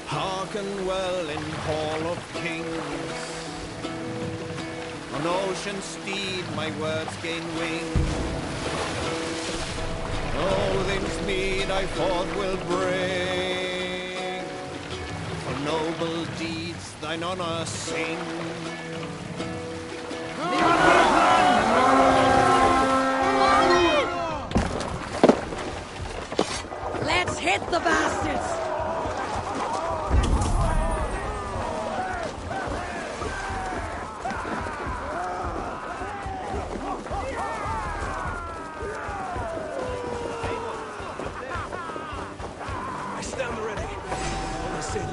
Hearken well in Hall of Kings. On ocean steed my words gain wing. Odin's mead I forth will bring. For noble deeds thine honor sing.
Let's hit the bastards!
I stand ready. On the city.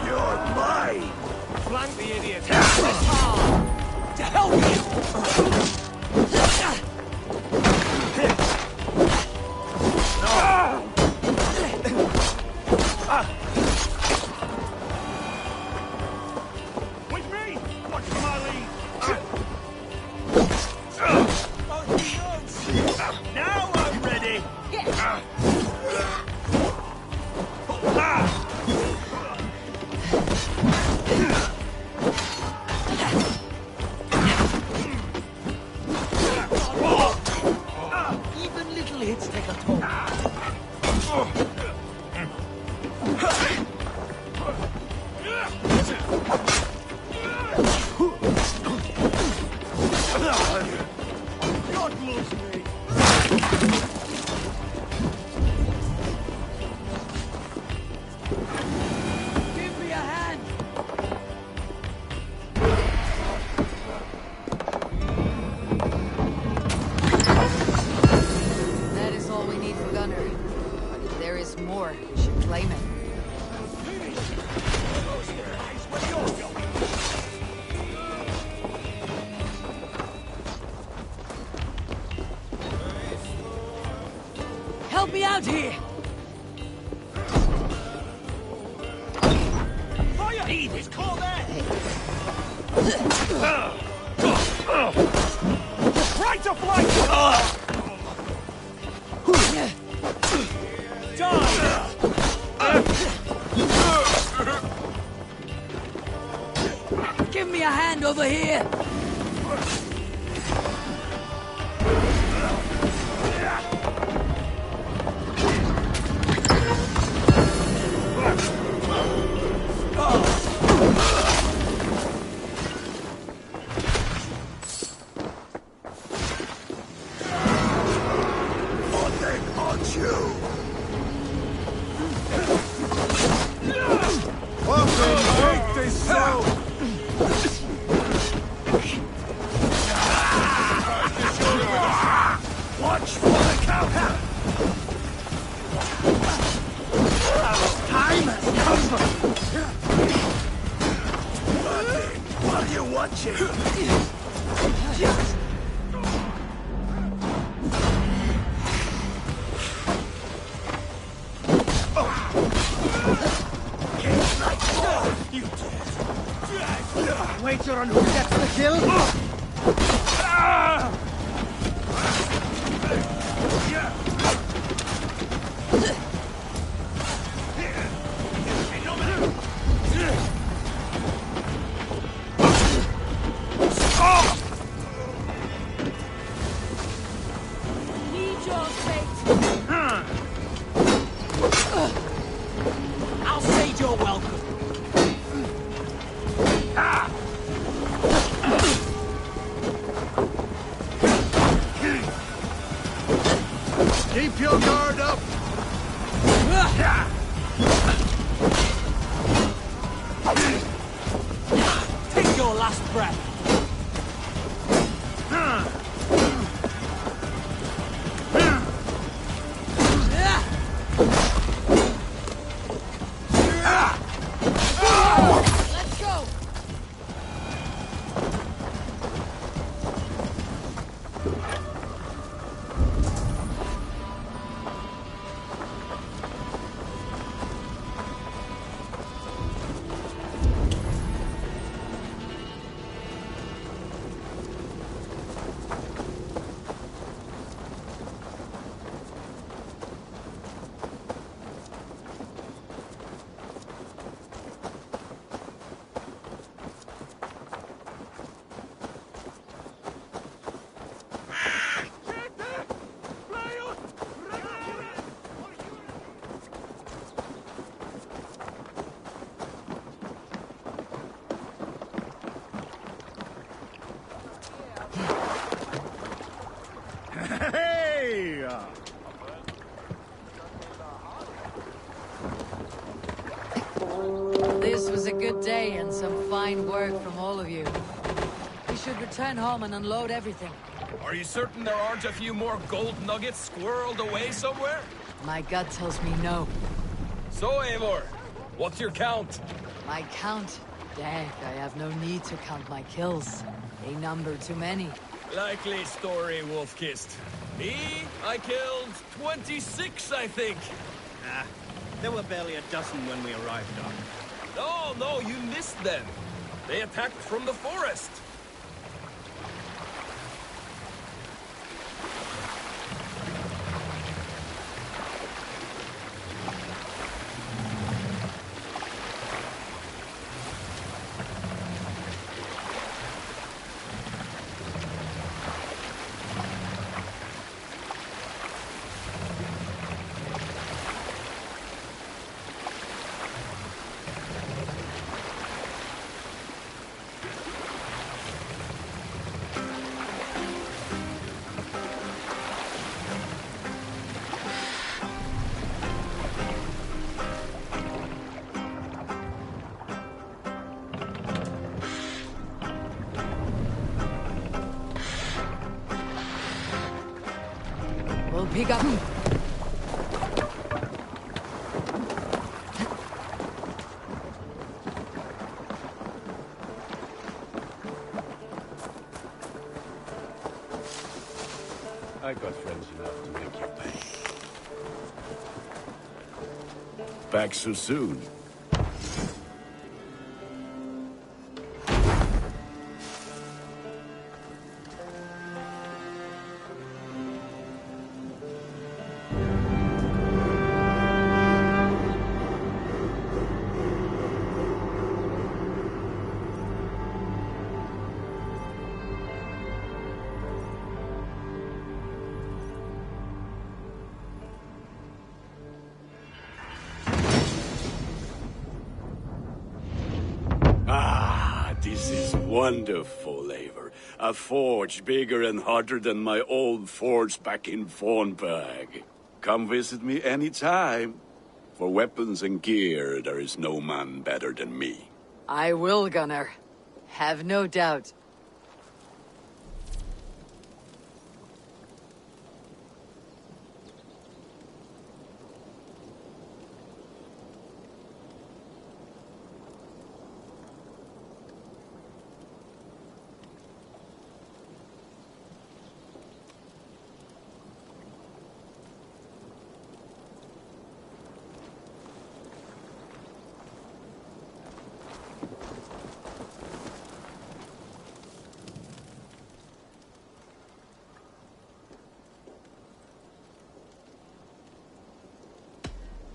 You're mine! Flank the idiot! To hell with you! With me! Watch my lead! Now I'm ready! Even little hits take a toll. God loves me.
Give me a hand! That is all we need for Gunner. But if there is more, we should claim it. Help me out here!
Fire! He's called there! Right of light!
Give me a hand over here!
Take this slow! Watch for the cow! Time has come! What are you watching? Wager on who gets the kill?
Need your fate! I'll say you're welcome!
Keep your guard up!
Take your last breath! Let's go! day and some fine work from all of you. We should return home and unload everything.
Are you certain there aren't a few more gold nuggets squirreled away somewhere?
My gut tells me no.
So, Eivor, what's your count?
My count? Dank, I have no need to count my kills. A number too many.
Likely story, Wolf-Kissed. Me? I killed 26, I think.
Ah, there were barely a dozen when we arrived, Doc.
No, you missed them. They attacked from the forest.
We'll pick up.
I got friends enough to make you pay. Back so soon. This is wonderful, Eivor. A forge bigger and hotter than my old forge back in Fornburg. Come visit me anytime. For weapons and gear, there is no man better than me.
I will, Gunnar. Have no doubt.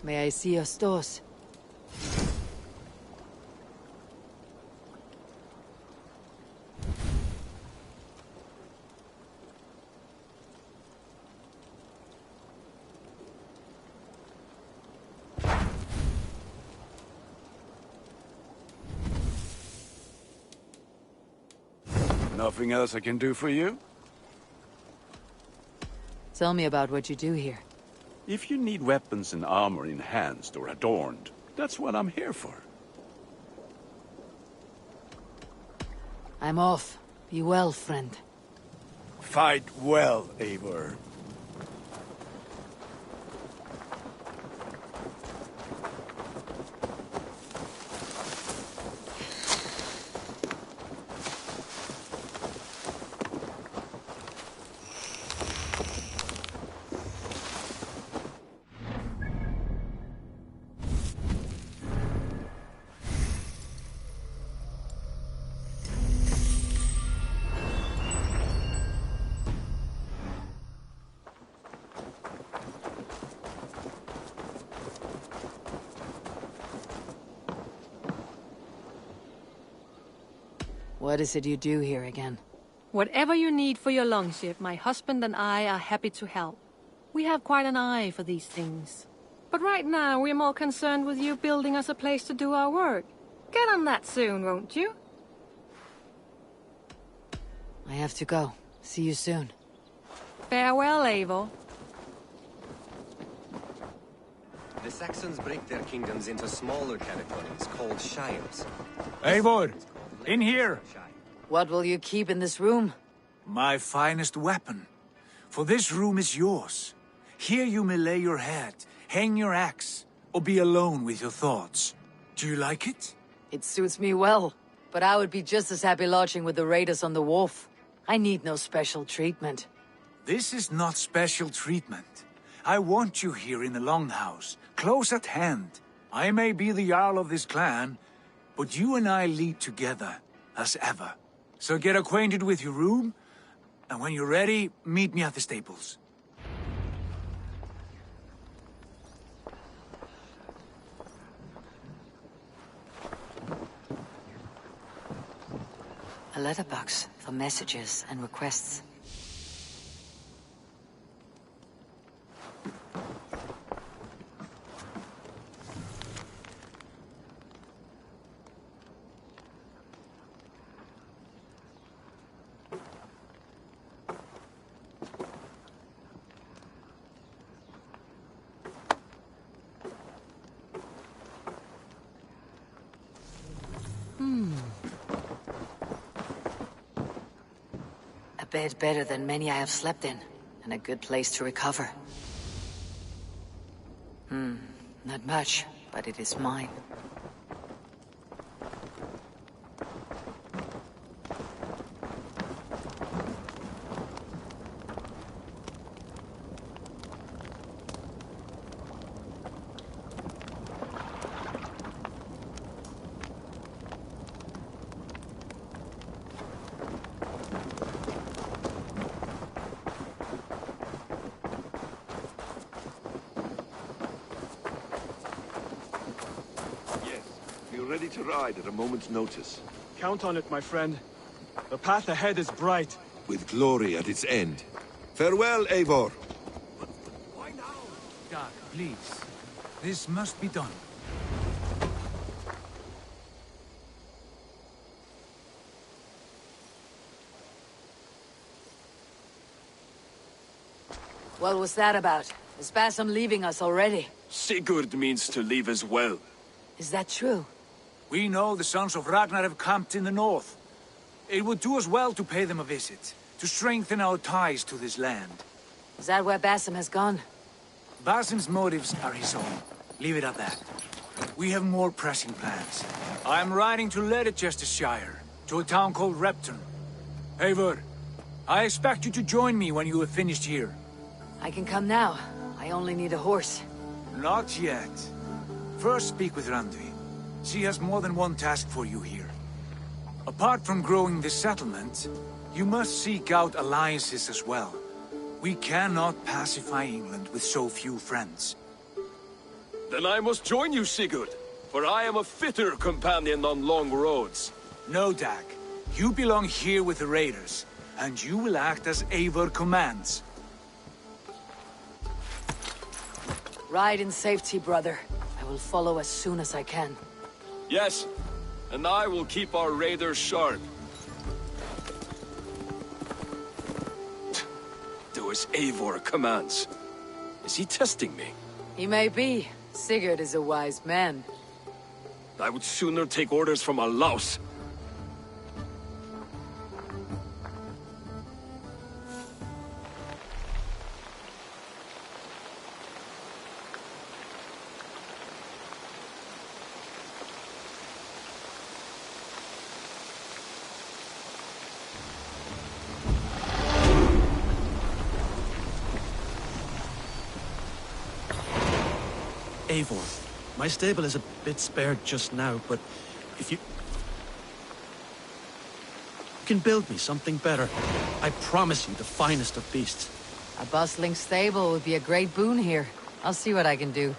May I see your stores?
Nothing else I can do for you?
Tell me about what you do here.
If you need weapons and armor enhanced or adorned, that's what I'm here for.
I'm off. Be well, friend.
Fight well, Eivor.
What is it you do here again?
Whatever you need for your longship, my husband and I are happy to help. We have quite an eye for these things. But right now, we're more concerned with you building us a place to do our work. Get on that soon, won't you?
I have to go. See you soon.
Farewell, Eivor.
The Saxons break their kingdoms into smaller territories called shires.
Eivor, in here!
What will you keep in this room?
My finest weapon. For this room is yours. Here you may lay your head, hang your axe, or be alone with your thoughts. Do you like it?
It suits me well, but I would be just as happy lodging with the raiders on the wharf. I need no special treatment.
This is not special treatment. I want you here in the Longhouse, close at hand. I may be the Jarl of this clan, but you and I lead together, as ever. So get acquainted with your room, and when you're ready, meet me at the stables.
A letterbox for messages and requests. A bed better than many I have slept in, and a good place to recover. Not much, but it is mine.
Ready to ride at a moment's notice.
Count on it, my friend. The path ahead is bright.
With glory at its end. Farewell, Eivor.
Why now? Doc, please. This must be done.
What was that about? Is Basim leaving us already?
Sigurd means to leave as well.
Is that true?
We know the sons of Ragnar have camped in the north. It would do us well to pay them a visit, to strengthen our ties to this land.
Is that where Basim has gone?
Basim's motives are his own. Leave it at that. We have more pressing plans. I'm riding to Leicestershire, to a town called Repton. Eivor, I expect you to join me when you have finished here.
I can come now. I only need a horse.
Not yet. First speak with Randvi. She has more than one task for you here. Apart from growing this settlement, you must seek out alliances as well. We cannot pacify England with so few friends.
Then I must join you, Sigurd, for I am a fitter companion on long roads.
No, Dag. You belong here with the raiders, and you will act as Eivor commands.
Ride in safety, brother. I will follow as soon as I can.
Yes, and I will keep our raiders sharp. Do as Eivor commands. Is he testing me?
He may be. Sigurd is a wise man.
I would sooner take orders from a louse.
Eivor, my stable is a bit spared just now, but if you can build me something better, I promise you the finest of beasts.
A bustling stable would be a great boon here. I'll see what I can do.